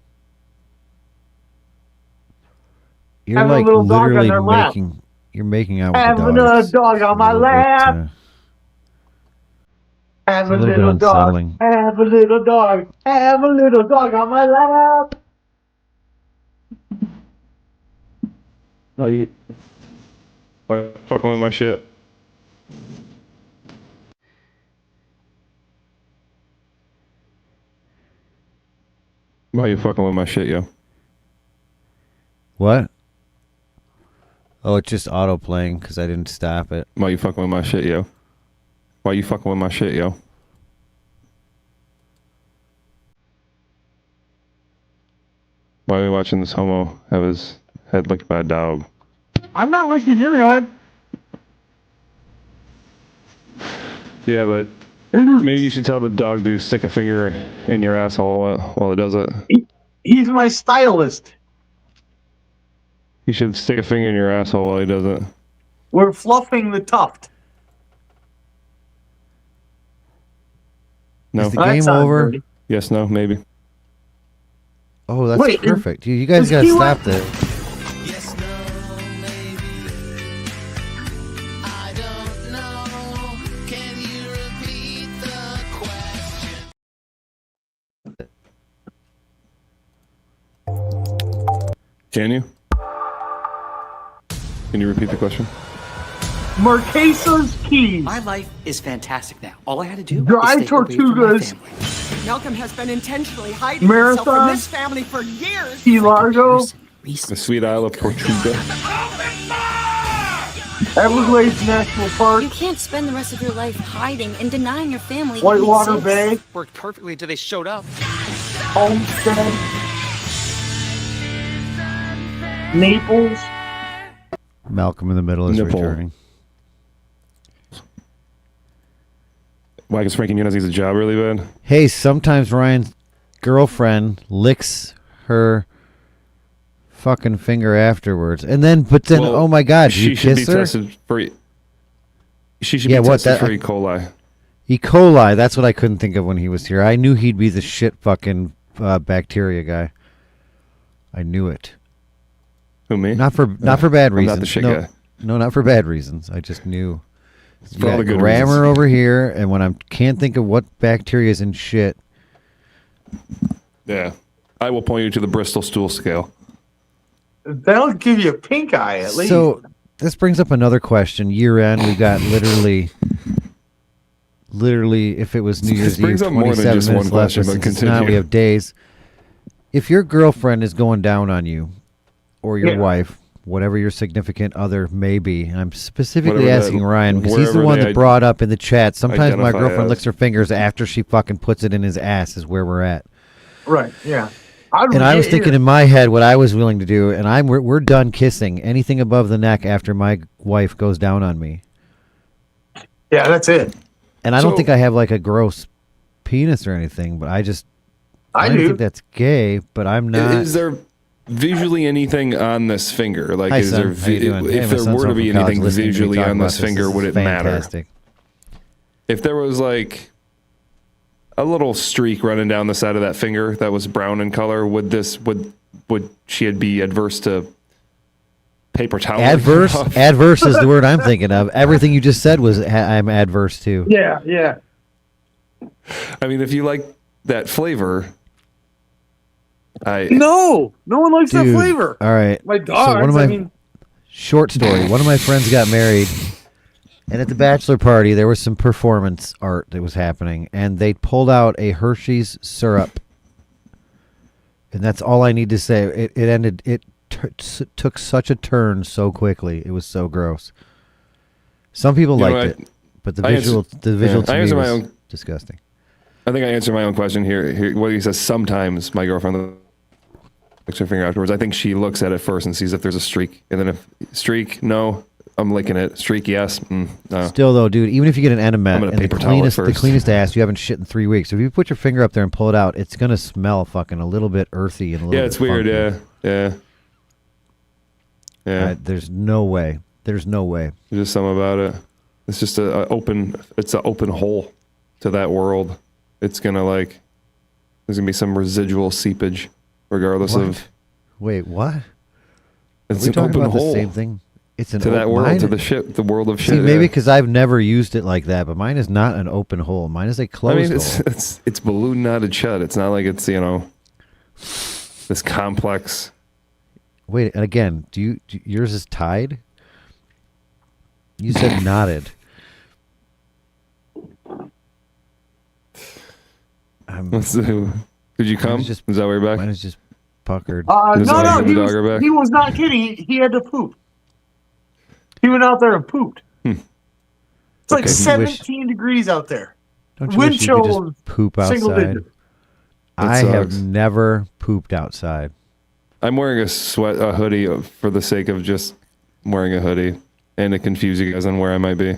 You're Having a like little dog on literally their lap. you're making out with Having the a dogs. dog on my A little bit, lap. Have a a little bit little dog. unsettling. Have a little dog. Have a little dog on my lap. No, you. Why fucking with my shit? Why you fucking with my shit, yo? What? Oh, it's just auto playing because I didn't stop it. Why you fucking with my shit, yo? Why you fucking with my shit, yo? Why are we watching this homo have his head licked by a dog? I'm not licking your head. Yeah, but maybe you should tell the dog to stick a finger in your asshole while it does it. He's my stylist. You should stick a finger in your asshole while he does it. We're fluffing the tuft. No. Is the game over? Yes, no, maybe. Oh, that's Wait, perfect. You guys gotta stop this. Can you? Can you repeat the question? Marquesas Keys. My life is fantastic now. All I had to do Dry was stay away from my Tortugas. family. Malcolm has been intentionally hiding himself from Marathon. this family for years. Key Largo. The sweet Isle of Tortuga. Everglades National Park. You can't spend the rest of your life hiding and denying your family. even Whitewater exists. Bay. Worked perfectly until they showed up. Homestead. Naples. Malcolm in the Middle is Nipple. returning. Why is Frankie Muniz needs a job really bad? Hey, sometimes Ryan's girlfriend licks her fucking finger afterwards, and then, Well, oh my God, she you should be kiss her? tested for. She should Yeah, be what, tested that- for E. coli. E. coli. That's what I couldn't think of when he was here. I knew he'd be the shit fucking bacteria guy. I knew it. Who, me? Not for bad I'm reasons. not the shit no, guy. No, not for bad reasons. I just knew. It's You for all got the good grammar reasons. over here, and when I can't think of what bacteria is in shit, Yeah. I will point you to the Bristol stool scale. That'll give you a pink eye at least. So this brings up another question. Year end, we've got literally, if it was New Year's Eve, 27 minutes left. It's not. We have days. If your girlfriend is going down on you, or your wife, whatever your significant other may be, I'm specifically asking Ryan because he's the one that brought up in the chat. Sometimes my girlfriend licks her fingers after she fucking puts it in his ass. Is where we're at. Right. Yeah. I was thinking in my head what I was willing to do, and we're done kissing. Anything above the neck after my wife goes down on me. Yeah, that's it. And I don't think I have like a gross penis or anything, but I do think that's gay, but I'm not. Is there visually anything on this finger? Like, Hi, is there son. How you doing? if there were to be anything visually on this finger, would it matter? If there was like a little streak running down the side of that finger that was brown in color, would she be adverse to paper towel? Adverse is the word I'm thinking of. Everything you just said was I'm adverse to. Yeah. I mean, if you like that flavor, no one likes that flavor. All right, my dogs. So short story. One of my friends got married. And at the bachelor party, there was some performance art that was happening, and they pulled out a Hershey's syrup. And that's all I need to say. It ended. It took such a turn so quickly. It was so gross. Some people liked it, but the visual to me was disgusting. I think I answered my own question here. What he says, sometimes my girlfriend licks her finger afterwards. I think she looks at it first and sees if there's a streak, and then if streak, no. I'm licking it. Streak, yes. No. Still, though, dude, even if you get an enema and the cleanest ass, you haven't shit in 3 weeks. If you put your finger up there and pull it out, it's going to smell fucking a little bit earthy and a little bit it's weird, funky. Yeah. There's no way. There's just something about it. It's just an open hole to that world. It's going to there's going to be some residual seepage regardless of. Wait, what? It's an open hole. The same thing? It's an to that world, to the world of shit. See, maybe because I've never used it like that, but mine is not an open hole. Mine is a closed hole. It's balloon knotted shut. It's not like it's this complex. Wait, and again, yours is tied? You said knotted. Did you come? Is that why you're back? Mine is just puckered. No, he was not kidding. He had to poop. He went out there and pooped. It's like 17 degrees out there. Don't you wish you could just poop outside? I have never pooped outside. I'm wearing a hoodie for the sake of just wearing a hoodie and to confuse you guys on where I might be.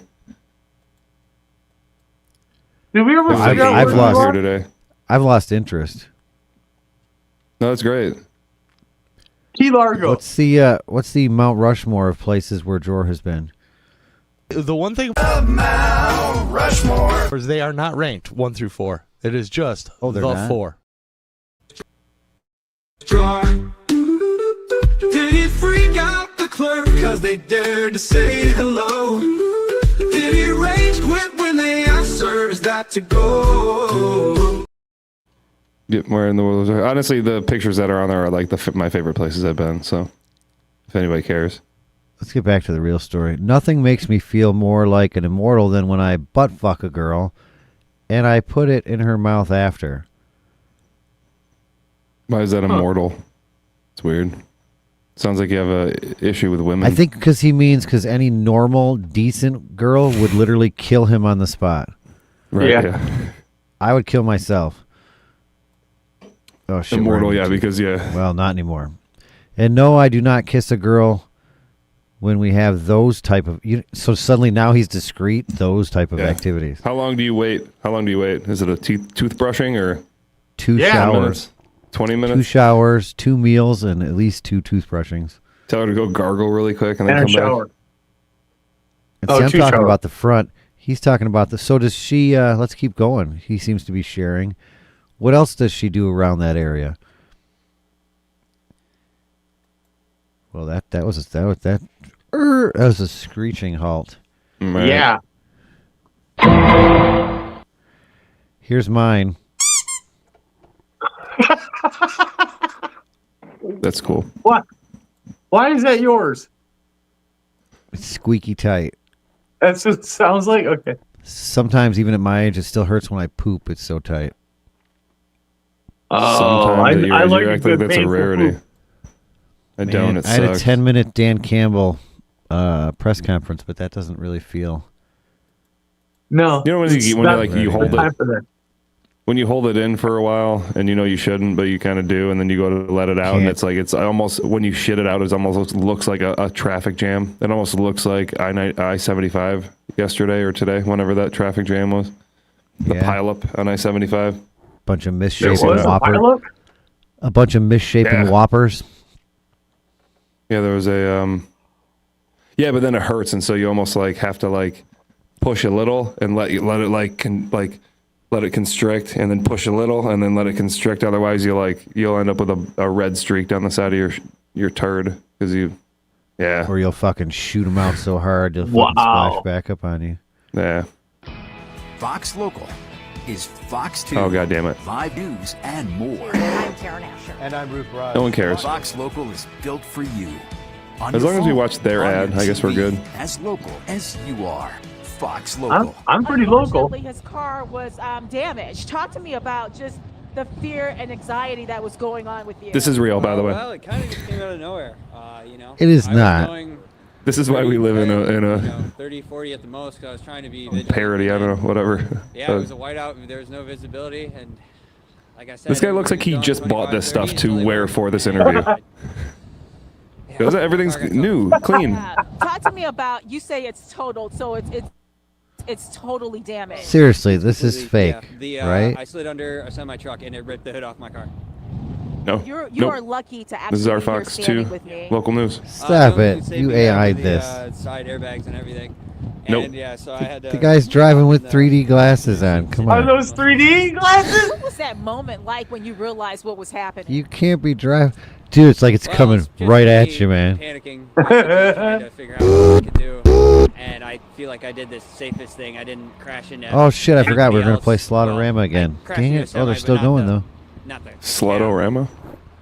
Did we ever figure out where you are today? I've lost interest. No, that's great. Key Largo. What's the Mount Rushmore of places where Jor has been? The one thing Mount Rushmore is they are not ranked 1 through 4. It is just the not? 4. Did he freak out the clerk because they dared to say hello? Did he rage quit when they asked sirs that to go? Where in the world? Honestly, the pictures that are on there are like my favorite places I've been. So, if anybody cares, let's get back to the real story. Nothing makes me feel more like an immortal than when I butt fuck a girl, and I put it in her mouth after. Why is that immortal? It's weird. Sounds like you have a issue with women. I think because any normal, decent girl would literally kill him on the spot. Right. Yeah. I would kill myself. Oh shit! Immortal, because Well, not anymore. And no, I do not kiss a girl when we have those type of. So suddenly now he's discreet. Those type of activities. How long do you wait? Is it a toothbrushing or 2 showers? 20 minutes. 2 showers, 2 meals, and at least 2 toothbrushings. Tell her to go gargle really quick and then come shower. back. And see, I'm talking about the front. He's talking about the. So does she? Let's keep going. He seems to be sharing. What else does she do around that area? Well, that was a screeching halt. Right. Yeah. Here's mine. That's cool. What? Why is that yours? It's squeaky tight. That's what it sounds like. Okay. Sometimes, even at my age, it still hurts when I poop. It's so tight. Sometimes at your I age, like you a act like good that's a painful rarity. poop. I don't. It I had a sucks. 10-minute Dan Campbell press conference, but that doesn't really feel. No. You know when you hold time it. for that. When you hold it in for a while and you know you shouldn't, but you kind of do, and then you go to let it out, and Can't. it's like it's almost when you shit it out, it almost looks like a traffic jam. It almost looks like I-75 yesterday or today, whenever that traffic jam was. The pileup on I-75. Bunch of misshapen whoppers. A bunch of misshapen whoppers. Yeah, there was a yeah, but then it hurts, and so you almost like have to like push a little and let it let it constrict, and then push a little, and then let it constrict. Otherwise, you'll end up with a red streak down the side of your turd because Or you'll fucking shoot them out so hard they'll fucking splash back up on you. Yeah. Fox Local is Fox 2. Oh, God damn it. Live news and more. I'm Karen Asher. And I'm Ruth Rod. No one cares. Fox Local is built for you. On As your long as we phone, watch their on your ad, I guess we're TV, good. As local as you are. Fox Local. I'm pretty local. Unfortunately, his car was damaged. Talk to me about just the fear and anxiety that was going on with you. This is real, by the way. Well, it kind of just came out of nowhere. You know, It is I was not. going This is why we live in a 30, 40 at the most, because I was trying to be vigilant. parody. I don't know, whatever. Yeah, it was a whiteout. There was no visibility, and like I said, This guy looks like he just bought this stuff to wear for this interview. Everything's new, clean. Talk to me about. You say it's totaled, so it's totally damaged. Seriously, this is fake, right? I slid under a semi truck and it ripped the hood off my car. No. You are lucky to actually This is our be here Fox standing 2 with me. local news. Stop it. You AI'd this. Side airbags and everything. Nope. And yeah, so I had to. The guy's driving with 3D glasses on. Come Are on. those 3D glasses? What was that moment like when you realized what was happening? You can't be driving. Dude, it's like it's coming right at you, man. Panicking, trying to figure out what I could do, and I feel like I did the safest thing. I didn't crash into. Oh shit, I forgot we were anybody gonna play else. Slaughterama again. crashed Dang into a it. Oh, they're semi, still but not going the- though. Nothing. Slaughterama?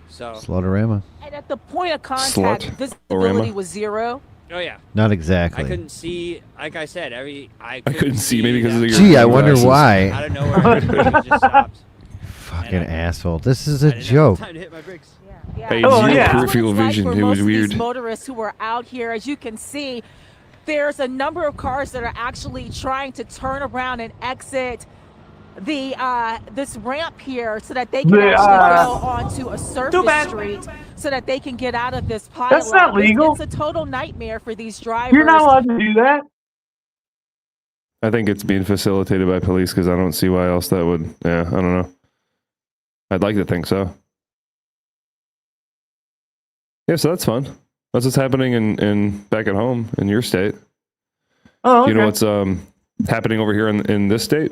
So. Slaughterama. And at the point of contact, Slut. visibility was zero. Oh yeah. Not exactly. I couldn't see. Like I said, I couldn't see maybe because of your Gee, I wonder glasses. why. Out of nowhere, it just stopped. Fucking asshole. This is a joke. Time to hit my brakes. Hey, zero peripheral vision. For It most was of these weird. motorists who are out here, as you can see, there's a number of cars that are actually trying to turn around and exit the this ramp here so that they can actually go onto a surface street so that they can get out of this pile. That's not legal. It's a total nightmare for these drivers. You're not allowed to do that. I think it's being facilitated by police because I don't see why else that would. Yeah, I don't know. I'd like to think so. Yeah, so that's fun. That's what's happening in back at home in your state. Oh, okay. You know what's happening over here in this state?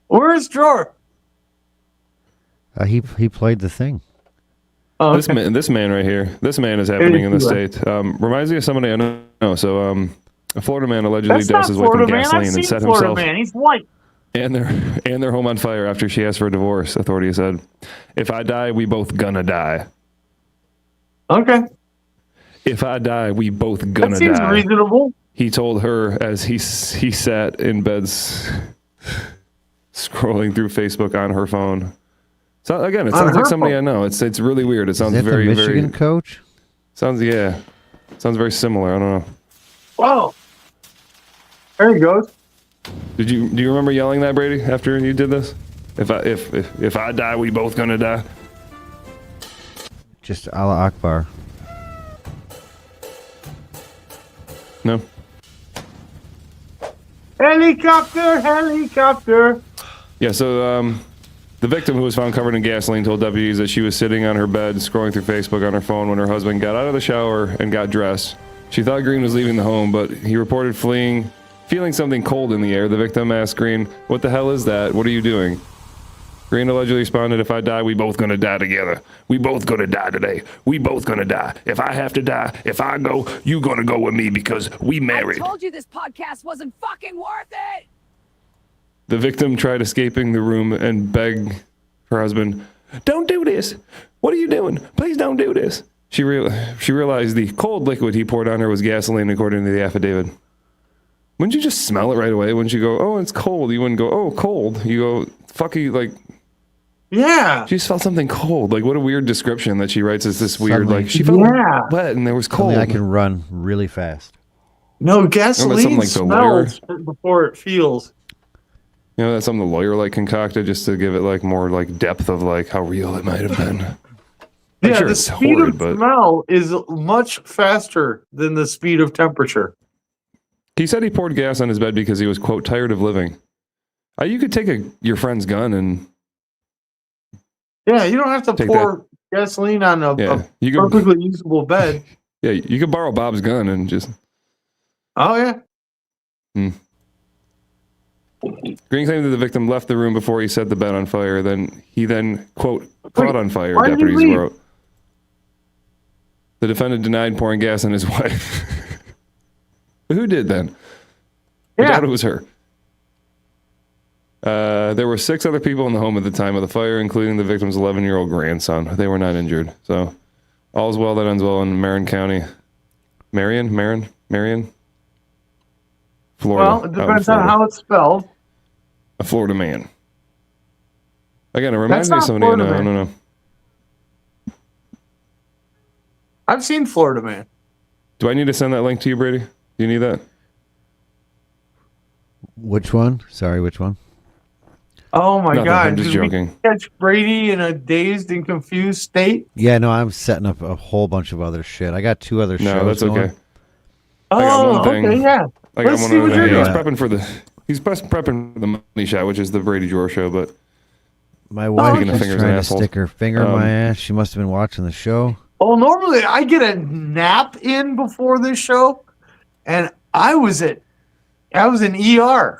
Where's Drawer? He played the thing. Oh, This man right here. This man is happening in the state. Reminds me of somebody I know. So a Florida man allegedly That's doused not his wife in Florida man. I've gasoline and seen set Florida himself man. He's white. and their home on fire after she asked for a divorce. Authorities said, "If I die, we both gonna die." Okay. If I die, we both gonna That seems die. reasonable. He told her as he sat in bed scrolling through Facebook on her phone. So again, it On sounds her like somebody phone. I know. It's really weird. It sounds Is that very the Michigan coach? Sounds very similar. I don't know. Whoa. There he goes. Do you remember yelling that, Brady, after you did this? If I die, we both gonna die. Just Allah Akbar. No. Helicopter. Yeah. So the victim, who was found covered in gasoline, told deputies that she was sitting on her bed scrolling through Facebook on her phone when her husband got out of the shower and got dressed. She thought Green was leaving the home, but he reported feeling something cold in the air. The victim asked Green, "What the hell is that? What are you doing?" Green allegedly responded, "If I die, we both gonna die together. We both gonna die today. We both gonna die. If I have to die, if I go, you gonna go with me because we married." I told you this podcast wasn't fucking worth it. The victim tried escaping the room and begged her husband, Don't do this. What are you doing? Please don't do this. She realized the cold liquid he poured on her was gasoline, according to the affidavit. Wouldn't you just smell it right away? Wouldn't you go, oh, it's cold? You wouldn't go, oh, cold. You go, fuck you, like... Yeah. She just felt something cold. Like, what a weird description that she writes is this weird, Suddenly- like, she felt wet and there was cold. Suddenly I can run really fast. No, gasoline like the lawyer? smells before it feels. You know, that's something the lawyer, like, concocted just to give it, like, more, like, depth of, like, how real it might have been. I'm Yeah, sure the it's speed horrid, of but... smell is much faster than the speed of temperature. He said he poured gas on his bed because he was, quote, tired of living. You could take your friend's gun and... Yeah, you don't have to Take pour gasoline on a you could, perfectly usable bed. Yeah, you could borrow Bob's gun and just... Oh, yeah. Green claimed that the victim left the room before he set the bed on fire. He then, quote, caught on fire, why did he deputies leave? wrote. The defendant denied pouring gas on his wife. Who did then? I doubt it was her. There were 6 other people in the home at the time of the fire, including the victim's 11-year-old grandson. They were not injured. So, all's well that ends well in Marin County. Marion? Florida. Well, it depends on how it's spelled. A Florida man. Again, it reminds me of not somebody I Florida don't Man. know. I've seen Florida Man. Do I need to send that link to you, Brady? Do you need that? Which one? Sorry, which one? Oh my Nothing, God! I'm just Did we joking. catch Brady in a dazed and confused state? Yeah, no, I'm setting up a whole bunch of other shit. I got 2 other shows. No, that's going. okay. I got one thing. Okay, yeah. I got Let's one see other what you're thing. doing. He's prepping for the money shot, which is the Brady Jor show, but My wife Speaking of was fingers trying and to assholes. stick her finger in my ass. She must have been watching the show. Well, normally I get a nap in before this show, and I was in ER.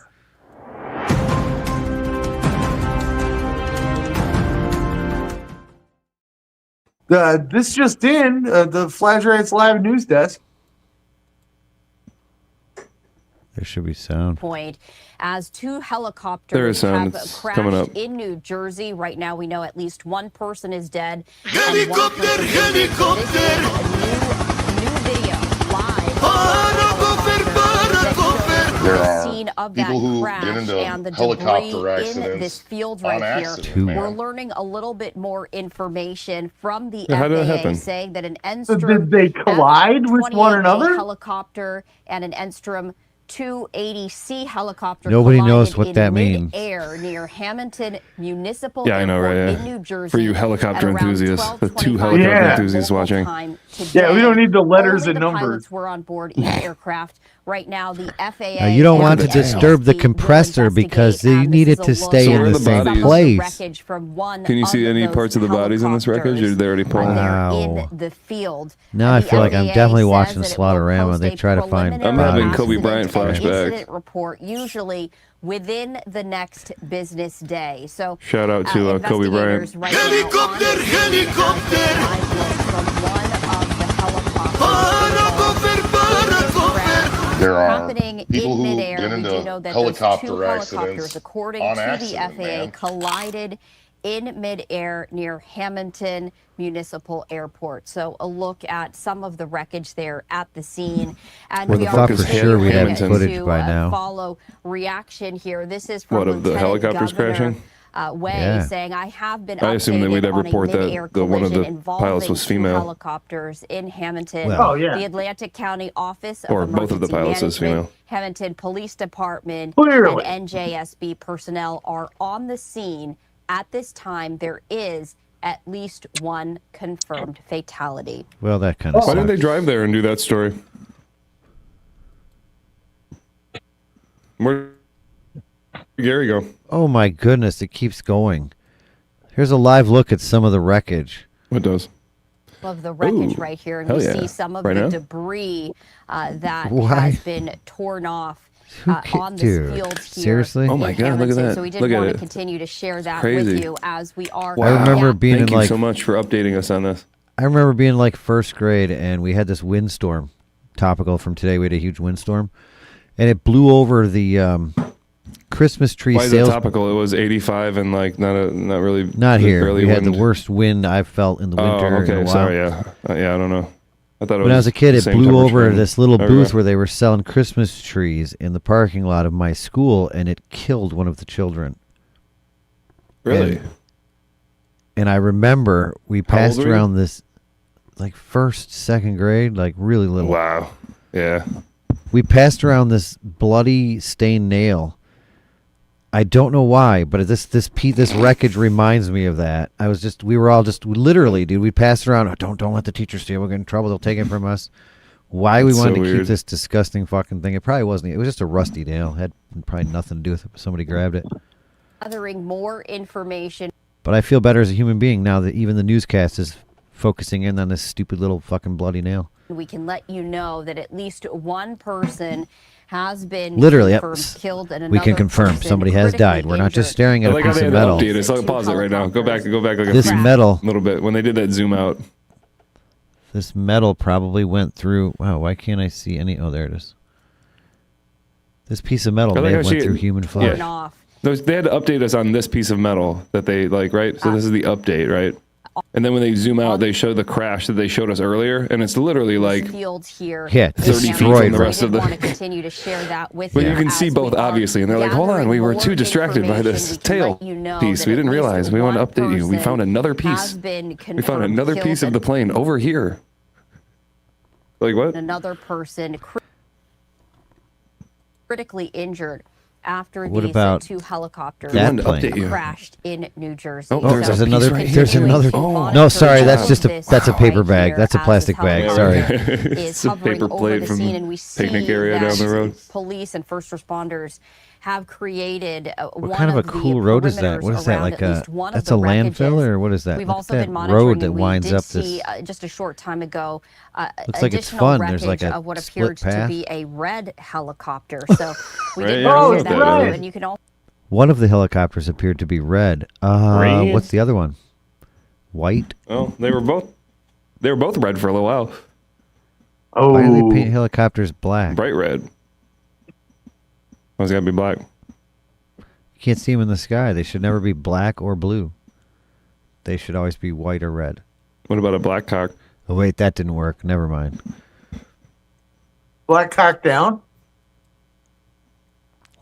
This just in, the Fladge Rants Live news desk. There should be sound. Point as 2 helicopters There is sound. have It's coming up. crashed in New Jersey. Right now, we know at least 1 person is dead. Helicopter! Helicopter! New video There are scene of people that who crash get into and the helicopter debris accidents in this field on right here. accident, man. We're learning a little bit more information from the Yeah, how did that FAA happen? saying that an So Enstrom did they collide with one F-28A another? helicopter and an Enstrom 280C helicopter Nobody knows collided what in that means. mid-air near Hamilton Municipal Yeah, I know, Airport right? in New Jersey. For you helicopter at around enthusiasts, the 2 12:25 helicopter Yeah. enthusiasts local watching. time Yeah, we don't need the letters Only and the numbers. pilots were on board each aircraft. Right now, the FAA. Now, you don't and want to the disturb the NTSB will compressor because investigate, you need this it to is a stay look in So the where are the same bodies? place. wreckage from one Can you see of any those parts of the bodies in this wreckage, or did they already pull them? helicopters in the field. Now I The feel like I'm FAA definitely says watching that it will Slaughterama. post They a try to find preliminary I'm having bodies. Kobe Bryant accident and flashback. incident report usually within the next business day. So Shout out to Kobe Bryant. investigators right now on the scene have from one of the helicopters. There are Happening people in who midair. get We into do know that those 2 helicopter helicopters, accidents according on to accident, the FAA, man. collided in midair near Hamilton Municipal Airport. So a look at some of the wreckage there at the scene. And Where we the are fuck is continuing Hamilton? We'd have footage to by now. follow reaction here. This is from What, of the Lieutenant helicopters Governor, crashing? Way Yeah. saying, I have been I assumed that we'd updated have on a report that mid-air the one of the collision pilots was involving 2 female. helicopters in Hamilton. Well- Oh, yeah. The Atlantic County Office of Or both of the Emergency pilots is Management, female. Hamilton Police Department, Clearly. and NJSB personnel are on the scene. At this time, there is at least 1 confirmed fatality. Well, that kind of Why didn't they sucks. drive there and do that story? Where did Gary go? Oh my goodness, it keeps going. Here's a live look at some of the wreckage. What does? Of the wreckage Ooh, right here, and hell we yeah. see some of Right the now? debris that Why? has been torn off on this Dude, field here. seriously? Oh my in God, look at Hamilton. that. So we did Look at want it. to continue to share that Crazy. with you as we are. I remember being Thank in you like so much for updating us on this. I remember being like 1st grade, and we had this windstorm. Topical from today, we had a huge windstorm, and it blew over the Christmas tree Why is sales. it topical? It was 85 and like not really. Not here. barely We had wind. the worst wind I've felt in the winter. Oh, okay. In a while. Sorry. Yeah. Yeah. I don't know. I thought it When I was a kid, the it same blew over temperature. this little Okay. booth where they were selling Christmas trees in the parking lot of my school, and it killed one of the children. Really? And I remember we How old passed were you? around this, like first, second grade, like really little. Wow. Yeah. We passed around this bloody stained nail. I don't know why, but this wreckage reminds me of that. We were all just literally, dude. We passed around. Oh, don't let the teacher see it. We'll get in trouble. They'll take it from us. Why we That's wanted so to keep weird. this disgusting fucking thing? It probably wasn't. It was just a rusty nail. It had probably nothing to do with it. But somebody grabbed it. Gathering more information. But I feel better as a human being now that even the newscast is focusing in on this stupid little fucking bloody nail. We can let you know that at least one person has been Literally, confirmed killed and we can another confirm person somebody has died. critically We're not just injured. staring at I a like how piece they of had to metal. update it. So pause it right now. Go back like a This metal, little bit when they did that zoom out. this metal probably went through. Wow, why can't I see any? Oh, there it is. This piece of metal I like may how have went through human flesh. Yeah. They had to update us on this piece of metal that they like, right? So this is the update, right? And then when they zoom out, they show the crash that they showed us earlier, and it's literally like Fields here. 30 feet from the rest of We did want to the. continue to share that with But you. you can see both obviously, and they're like, "Hold on, we were too distracted by this tail piece. We didn't realize. We wanted to update you. We found another piece. We found another piece of the plane over here." Like what? Another person critically injured after What these about two helicopters that plane? crashed in New Jersey. Oh, So there's another. continuing There's to another. monitor No, sorry, that's just this that's a right paper bag. here That's a as plastic this bag. helicopter Sorry. is It's a hovering paper over plate the from scene, the and we see picnic area down the that road. police and first responders have created What one kind of a the cool road is that? What is that? perimeters Like around a at least one of that's the a landfill wreckages. or what is that? We've Look also at been that monitoring, road that and we winds did up see, this. just a short time ago, Looks like it's additional fun. wreckage There's like a of what split appeared to path. be a red helicopter. So we Right, did yeah, share I that know with what you, that is. and you can also One of the helicopters appeared to be red. Red? What's the other one? White. Oh, they were both red for a little while. Why do they paint helicopters black? Bright red. Why's it gotta be black? You can't see them in the sky. They should never be black or blue. They should always be white or red. What about a black cock? Oh wait, that didn't work. Never mind. Black cock down.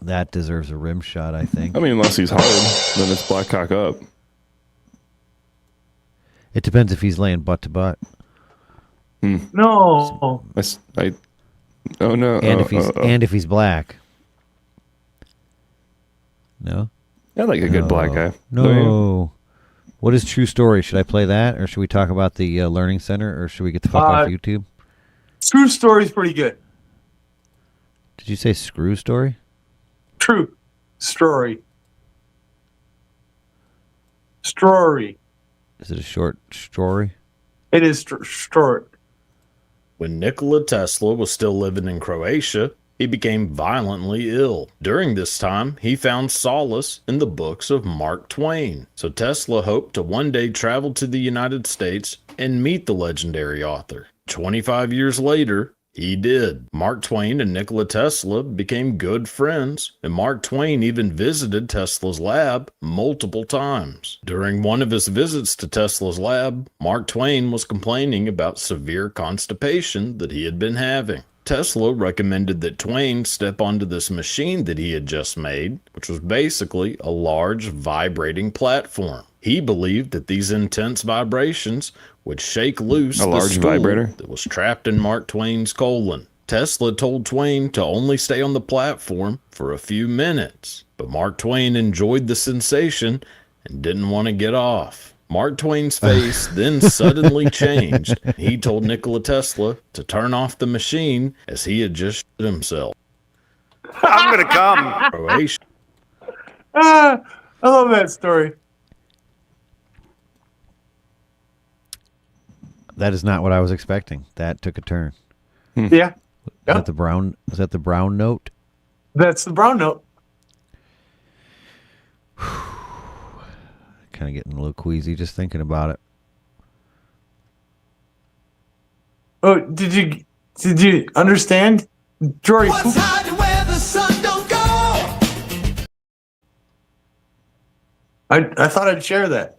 That deserves a rim shot, I think. I mean, unless he's hard, then it's black cock up. It depends if he's laying butt to butt. No. Oh no. And if he's black. No. I like a good black guy. No. What is true story? Should I play that, or should we talk about the learning center, or should we get the fuck off YouTube? True story's pretty good. Did you say screw story? True story. Story. Is it a short story? It is short. When Nikola Tesla was still living in Croatia, he became violently ill. During this time, he found solace in the books of Mark Twain. So Tesla hoped to one day travel to the United States and meet the legendary author. 25 years later, he did. Mark Twain and Nikola Tesla became good friends, and Mark Twain even visited Tesla's lab multiple times. During one of his visits to Tesla's lab, Mark Twain was complaining about severe constipation that he had been having. Tesla recommended that Twain step onto this machine that he had just made, which was basically a large vibrating platform. He believed that these intense vibrations would shake loose A the large stool vibrator? that was trapped in Mark Twain's colon. Tesla told Twain to only stay on the platform for a few minutes, but Mark Twain enjoyed the sensation and didn't want to get off. Mark Twain's face then suddenly changed. He told Nikola Tesla to turn off the machine as he had just shit himself. I'm gonna come. Croatia. I love that story. That is not what I was expecting. That took a turn. Yeah. Is that the brown? Is that the brown note? That's the brown note. Kind of getting a little queasy just thinking about it. Oh, did you understand? Jory, What's hiding where the sun don't go? I thought I'd share that.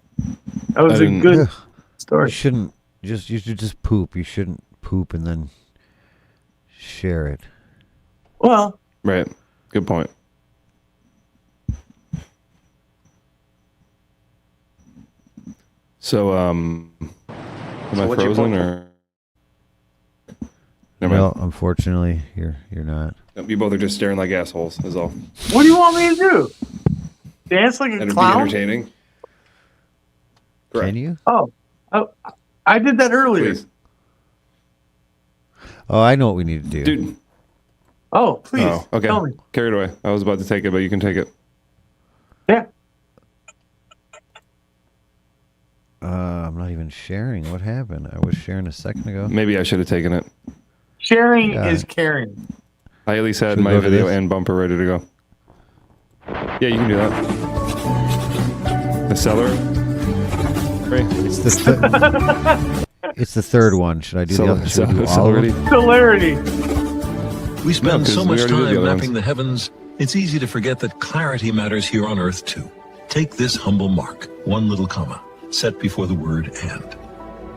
That was a good story. You should just poop. You shouldn't poop and then share it. Well, right. Good point. So, am I what's your frozen point? or? Never mind. Well, unfortunately, you're not. Nope, you both are just staring like assholes. Is all. What do you want me to do? Dance like a That'd be clown? entertaining. Correct. Can you? Oh, I did that earlier. Please. Oh, I know what we need to do. Dude. Oh, please. Oh, okay. Tell me. Carried away. I was about to take it, but you can take it. Yeah. I'm not even sharing. What happened? I was sharing a second ago. Maybe I should have taken it. Sharing Yeah. is caring. I at least had Should we my go to video this? and bumper ready to go. Yeah, you can do that. The seller. It's the it's the third one. Should I do the other? Should I do all of them? Celerity. We spend so much time the mapping the heavens, it's easy to forget that clarity matters here on Earth too. Take this humble mark, one little comma, set before the word and.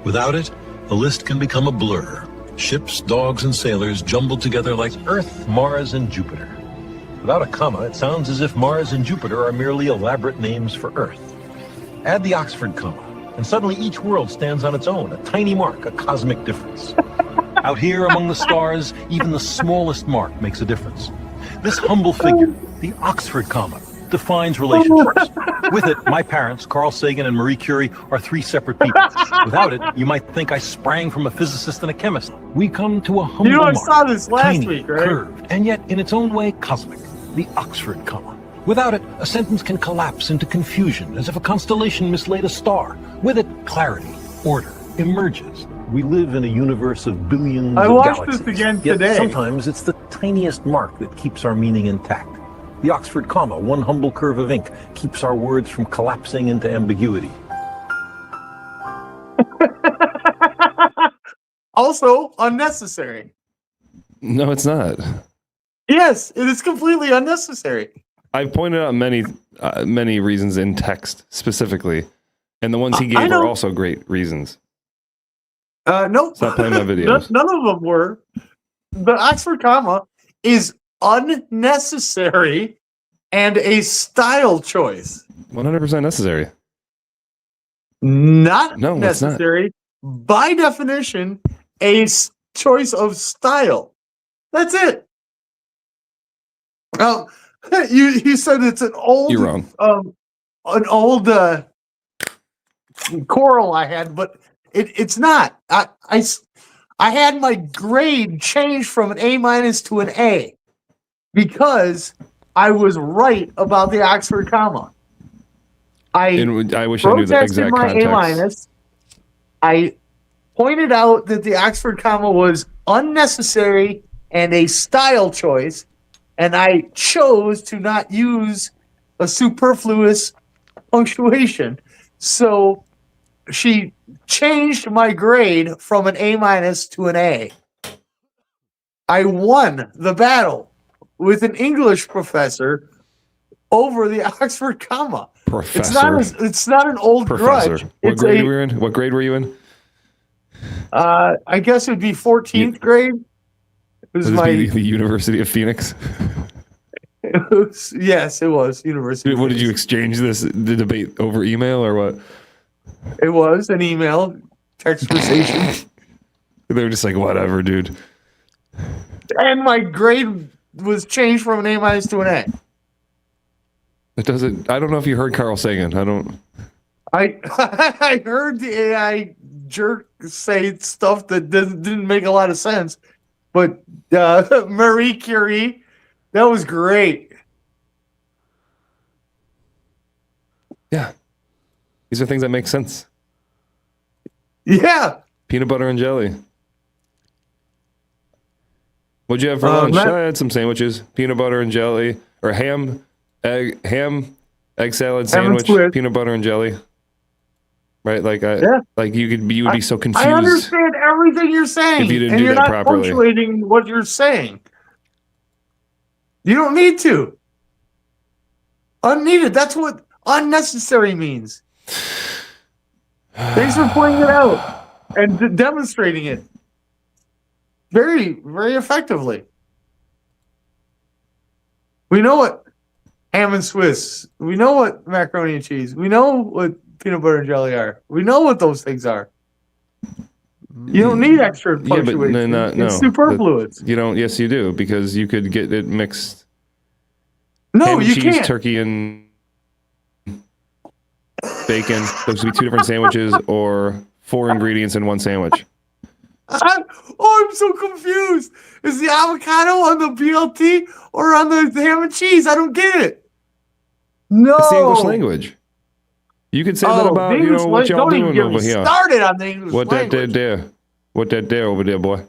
Without it, the list can become a blur. Ships, dogs, and sailors jumbled together like Earth, Mars, and Jupiter. Without a comma, it sounds as if Mars and Jupiter are merely elaborate names for Earth. Add the Oxford comma, and suddenly each world stands on its own, a tiny mark, a cosmic difference. Out here among the stars, even the smallest mark makes a difference. This humble figure, the Oxford comma, defines relationships. With it, my parents, Carl Sagan and Marie Curie, are three separate people. Without it, you might think I sprang from a physicist and a chemist. We come to a humble You know, I mark, saw this last tiny, week, right? curved, and yet in its own way cosmic, the Oxford comma. Without it, a sentence can collapse into confusion, as if a constellation mislaid a star. With it, clarity, order, emerges. We live in a universe of billions I of watched galaxies. this again Yet today. sometimes it's the tiniest mark that keeps our meaning intact. The Oxford comma, one humble curve of ink, keeps our words from collapsing into ambiguity. Also unnecessary. No, it's not. Yes, it is completely unnecessary. I've pointed out many reasons in text specifically, and the ones he I gave know. are also great reasons. Nope. Stop playing my videos. None of them were. The Oxford comma is unnecessary and a style choice. 100% necessary. Not No, it's not. necessary. By definition, choice of style. That's it. You said it's an old. You're wrong. An old quarrel I had, but it's not. I had my grade changed from an A- to an A because I was right about the Oxford comma. I wish I knew the protested exact my context. A-. I pointed out that the Oxford comma was unnecessary and a style choice, and I chose to not use a superfluous punctuation. So she changed my grade from an A- to an A. I won the battle with an English professor over the Oxford comma. Professor. It's not an old Professor. grudge. What It's grade were you in? What grade were you in? I guess it'd be 14th grade. It was Would my this be the University of Phoenix? yes, it was University. What did you exchange the debate over email or what? It was an email text conversation, They were just like, whatever, dude. and my grade was changed from an A- to an A. It doesn't. I don't know if you heard Carl Sagan. I don't. I heard the AI jerk say stuff that didn't make a lot of sense, but Marie Curie, that was great. Yeah, these are things that make sense. Yeah, Peanut butter and jelly. What'd you have for lunch? I had some sandwiches, peanut butter and jelly, or egg salad sandwich, Swiss. peanut butter and jelly. Right, like you would be so confused. I understand everything you're saying, if you didn't and do you're that not properly. punctuating what you're saying. You don't need to. Unneeded. That's what unnecessary means. Thanks for pointing it out and demonstrating it very, very effectively. We know what ham and Swiss. We know what macaroni and cheese. We know what peanut butter and jelly are. We know what those things are. You don't need extra punctuation. no. It's superfluous. You don't. Yes, you do, because you could get it mixed. No, ham and you cheese, can't. Turkey and bacon. Those would be 2 different sandwiches, or 4 ingredients in one sandwich. I'm so confused. Is the avocado on the BLT or on the ham and cheese? I don't get it. No. It's the English language. You could say that about what y'all doing over here. Started on the English What language. that there? What that there over there, boy?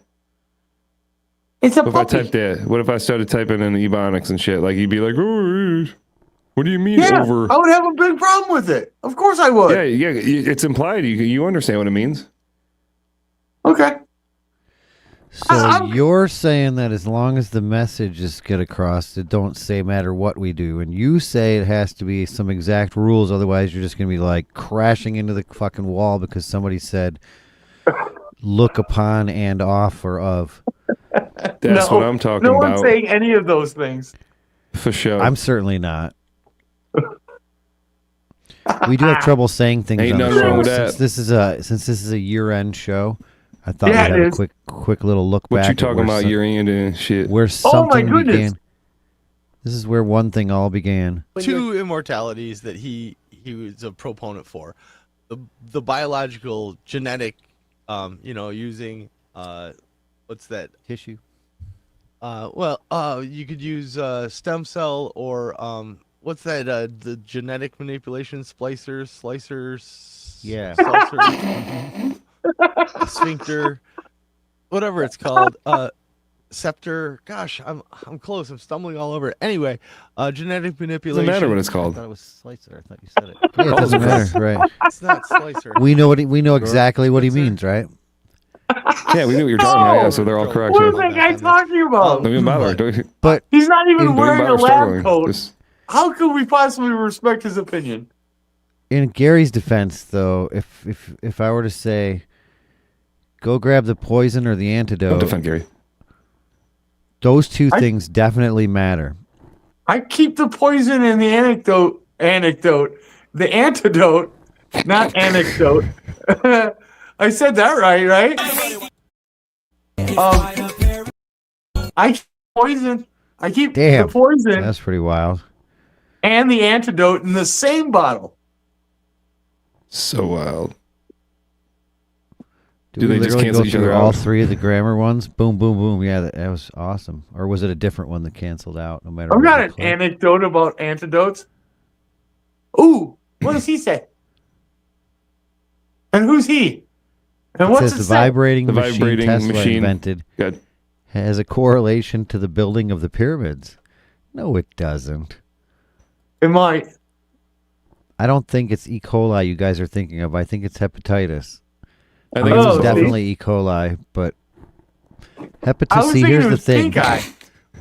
It's a What if I typed that? What if I started typing in Ebonics and shit? Like, you'd be like, oh, what do you mean over? I would have a big problem with it. Of course I would. Yeah, it's implied. You understand what it means. Okay. So you're saying that as long as the messages get across, it don't say matter what we do, and you say it has to be some exact rules, otherwise you're just going to be like crashing into the fucking wall because somebody said look upon and off or of. That's what I'm talking about. No one's saying any of those things. For sure. I'm certainly not. We do have trouble saying things Ain't on the nothing show. wrong with that. Since this is a year-end show, I thought we'd have a quick little look What back. you talking about, year-end and shit? Where something goodness. began. This is where one thing all began. 2 immortalities that he was a proponent for. The biological, genetic, using what's that? Tissue. You could use stem cell or what's that? The genetic manipulation slicers. Yeah. Slicers, sphincter, whatever it's called. Scepter. Gosh, I'm close. I'm stumbling all over it. Anyway, genetic manipulation. Doesn't matter what it's I called. thought it was slicer. I thought you said it. Yeah, it doesn't matter, right? It's not slicer. We know exactly what he means, right? Yeah, we knew what you're talking about. Yeah, so they're all correct. What is Yeah. that guy talking about? Don't even bother. But He's not even Don't wearing a bother lab struggling. coat. Just- How could we possibly respect his opinion? in Gary's defense, though, if I were to say, go grab the poison or the Don't antidote, defend Gary. those two things definitely matter. I keep the poison and the anecdote. The antidote, not anecdote. I said that right? I keep poison. I keep Damn, the poison that's pretty wild. and the antidote in the same bottle. So wild. Do they we just really cancel go each through other all out? 3 of the grammar ones? Boom, boom, boom. Yeah, that was awesome. Or was it a different one that canceled out? No matter. I've what got you an click? anecdote about antidotes. Ooh, what does he say? And who's he? And It what's says it the say? vibrating The machine vibrating Tesla machine. invented Good. has a correlation to the building of the pyramids. No, it doesn't. It might. I don't think it's E. coli you guys are thinking of. I think it's hepatitis. I think It's it's definitely E. coli, but I was hepatitis. See, thinking here's it the was thing. pink eye.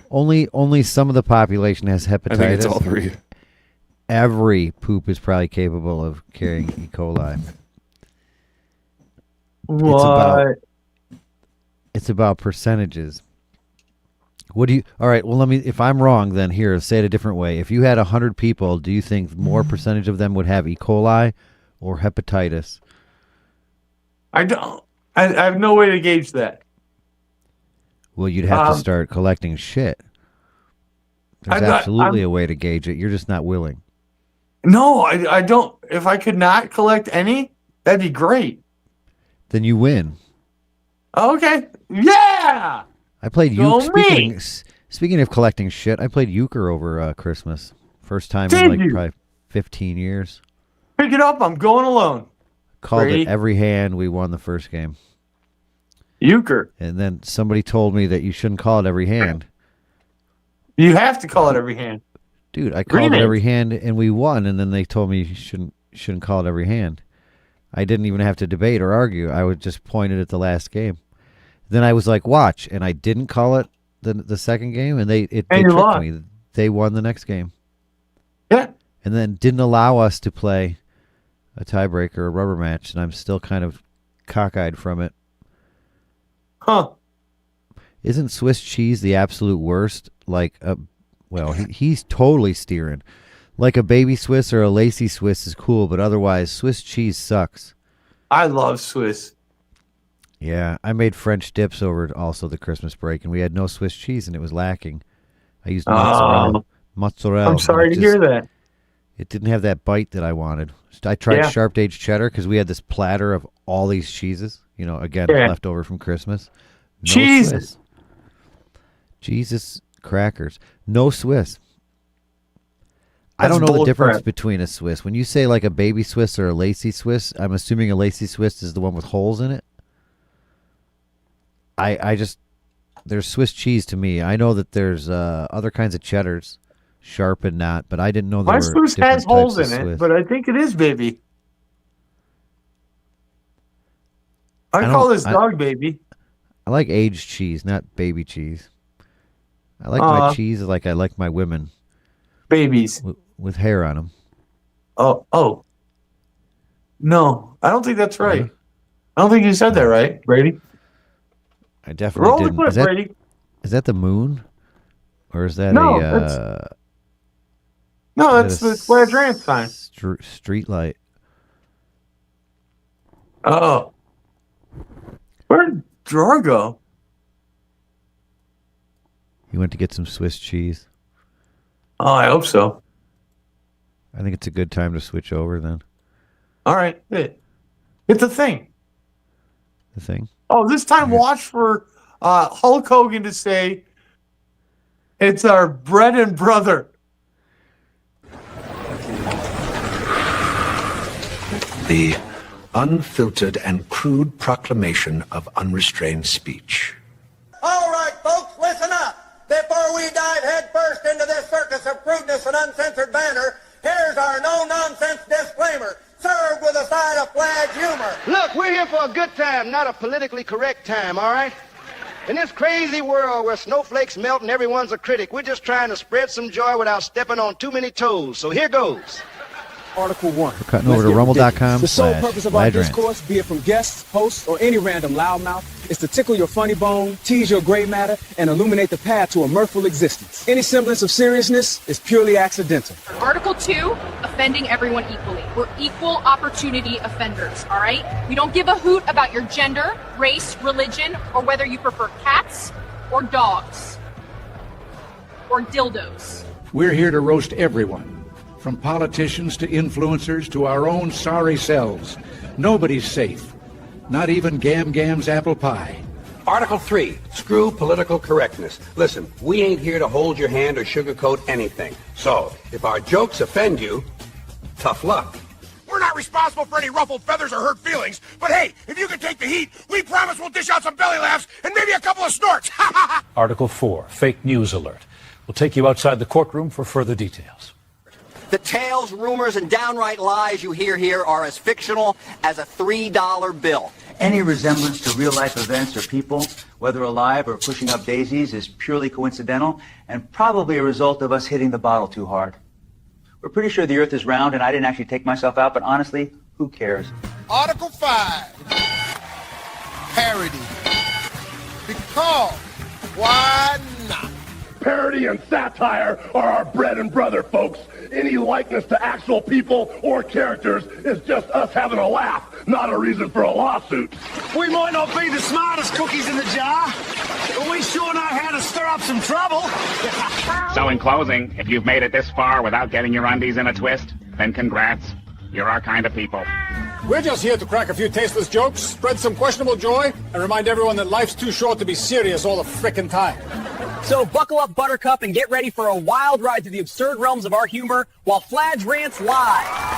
Only some of the population has hepatitis. I think it's all 3. Every poop is probably capable of carrying E. coli. What? It's about percentages. What do you? All right. Well, let me. If I'm wrong, then here, say it a different way. If you had 100 people, do you think more percentage of them would have E. coli or hepatitis? I don't. I have no way to gauge that. Well, you'd have to start collecting shit. There's absolutely a way to gauge it. You're just not willing. No, I don't. If I could not collect any, that'd be great. Then you win. Okay. Yeah. I played Go euchre. me. Speaking of collecting shit, I played euchre over Christmas. First time Did in like you? probably 15 years. Pick it up. I'm going alone. Called Brady. it every hand. We won the first game. Euchre. And then somebody told me that you shouldn't call it every hand. You have to call it every hand. Dude, I Green called it egg. every hand and we won. And then they told me you shouldn't call it every hand. I didn't even have to debate or argue. I would just point it at the last game. Then I was like, watch, and I didn't call it the second game, and they you tricked lost. me. They won the next game. Yeah. and then didn't allow us to play a tiebreaker, a rubber match, and I'm still kind of cockeyed from it. Huh. Isn't Swiss cheese the absolute worst? Like, he's totally steering. Like a baby Swiss or a lacy Swiss is cool, but otherwise, Swiss cheese sucks. I love Swiss. Yeah, I made French dips over also the Christmas break, and we had no Swiss cheese, and it was lacking. I used mozzarella. I'm sorry to hear that. It didn't have that bite that I wanted. I tried sharp aged cheddar because we had this platter of all these cheeses. Again, left over from Christmas. No Jesus. Swiss. Jesus crackers. No Swiss. I don't know the difference between a Swiss. When you say like a baby Swiss or a lacy Swiss, I'm assuming a lacy Swiss is the one with holes in it. There's Swiss cheese to me. I know that there's other kinds of cheddars, sharp and not, but I didn't know there My were Swiss different has holes types in of it, Swiss. but I think it is baby. I call this dog baby. I like aged cheese, not baby cheese. I like my cheese like I like my women. Babies. With hair on them. Oh. No, I don't think that's right. I don't think you said that right, Brady. I definitely Roll the didn't. clip, Brady. Is that the moon? Or is that No, that's the Fladge Rants sign. Street light. Oh. Where'd Drawer go? He went to get some Swiss cheese. Oh, I hope so. I think it's a good time to switch over then. All right. It's a thing. The thing? Oh, this time watch for Hulk Hogan to say, it's our bread and brother. The unfiltered and crude proclamation of unrestrained speech. All right, folks, listen up. Before we dive headfirst into this circus of crudeness and uncensored banter, here's our no-nonsense disclaimer, served with a side of Fladge humor. Look, we're here for a good time, not a politically correct time, all right? In this crazy world where snowflakes melt and everyone's a critic, we're just trying to spread some joy without stepping on too many toes. So here goes. Article 1. We're cutting over to rumble.com. The sole purpose of our Fladge Rants. discourse, be it from guests, hosts, or any random loudmouth, is to tickle your funny bone, tease your gray matter, and illuminate the path to a mirthful existence. Any semblance of seriousness is purely accidental. Article 2, offending everyone equally. We're equal opportunity offenders, all right? We don't give a hoot about your gender, race, religion, or whether you prefer cats or dogs or dildos. We're here to roast everyone, from politicians to influencers to our own sorry selves. Nobody's safe, not even Gam Gam's apple pie. Article 3, screw political correctness. Listen, we ain't here to hold your hand or sugarcoat anything. So, if our jokes offend you, tough luck. We're not responsible for any ruffled feathers or hurt feelings, but hey, if you can take the heat, we promise we'll dish out some belly laughs and maybe a couple of snorts. Article 4, fake news alert. We'll take you outside the courtroom for further details. The tales, rumors, and downright lies you hear here are as fictional as a $3 bill. Any resemblance to real-life events or people, whether alive or pushing up daisies, is purely coincidental and probably a result of us hitting the bottle too hard. We're pretty sure the Earth is round, and I didn't actually take myself out, but honestly, who cares? Article 5, parody. Because, why not? Parody and satire are our bread and butter, folks. Any likeness to actual people or characters is just us having a laugh, not a reason for a lawsuit. We might not be the smartest cookies in the jar, but we sure know how to stir up some trouble. So in closing, if you've made it this far without getting your undies in a twist, then congrats. You're our kind of people. We're just here to crack a few tasteless jokes, spread some questionable joy, and remind everyone that life's too short to be serious all the frickin' time. So buckle up, Buttercup, and get ready for a wild ride through the absurd realms of our humor while Fladge Rants live.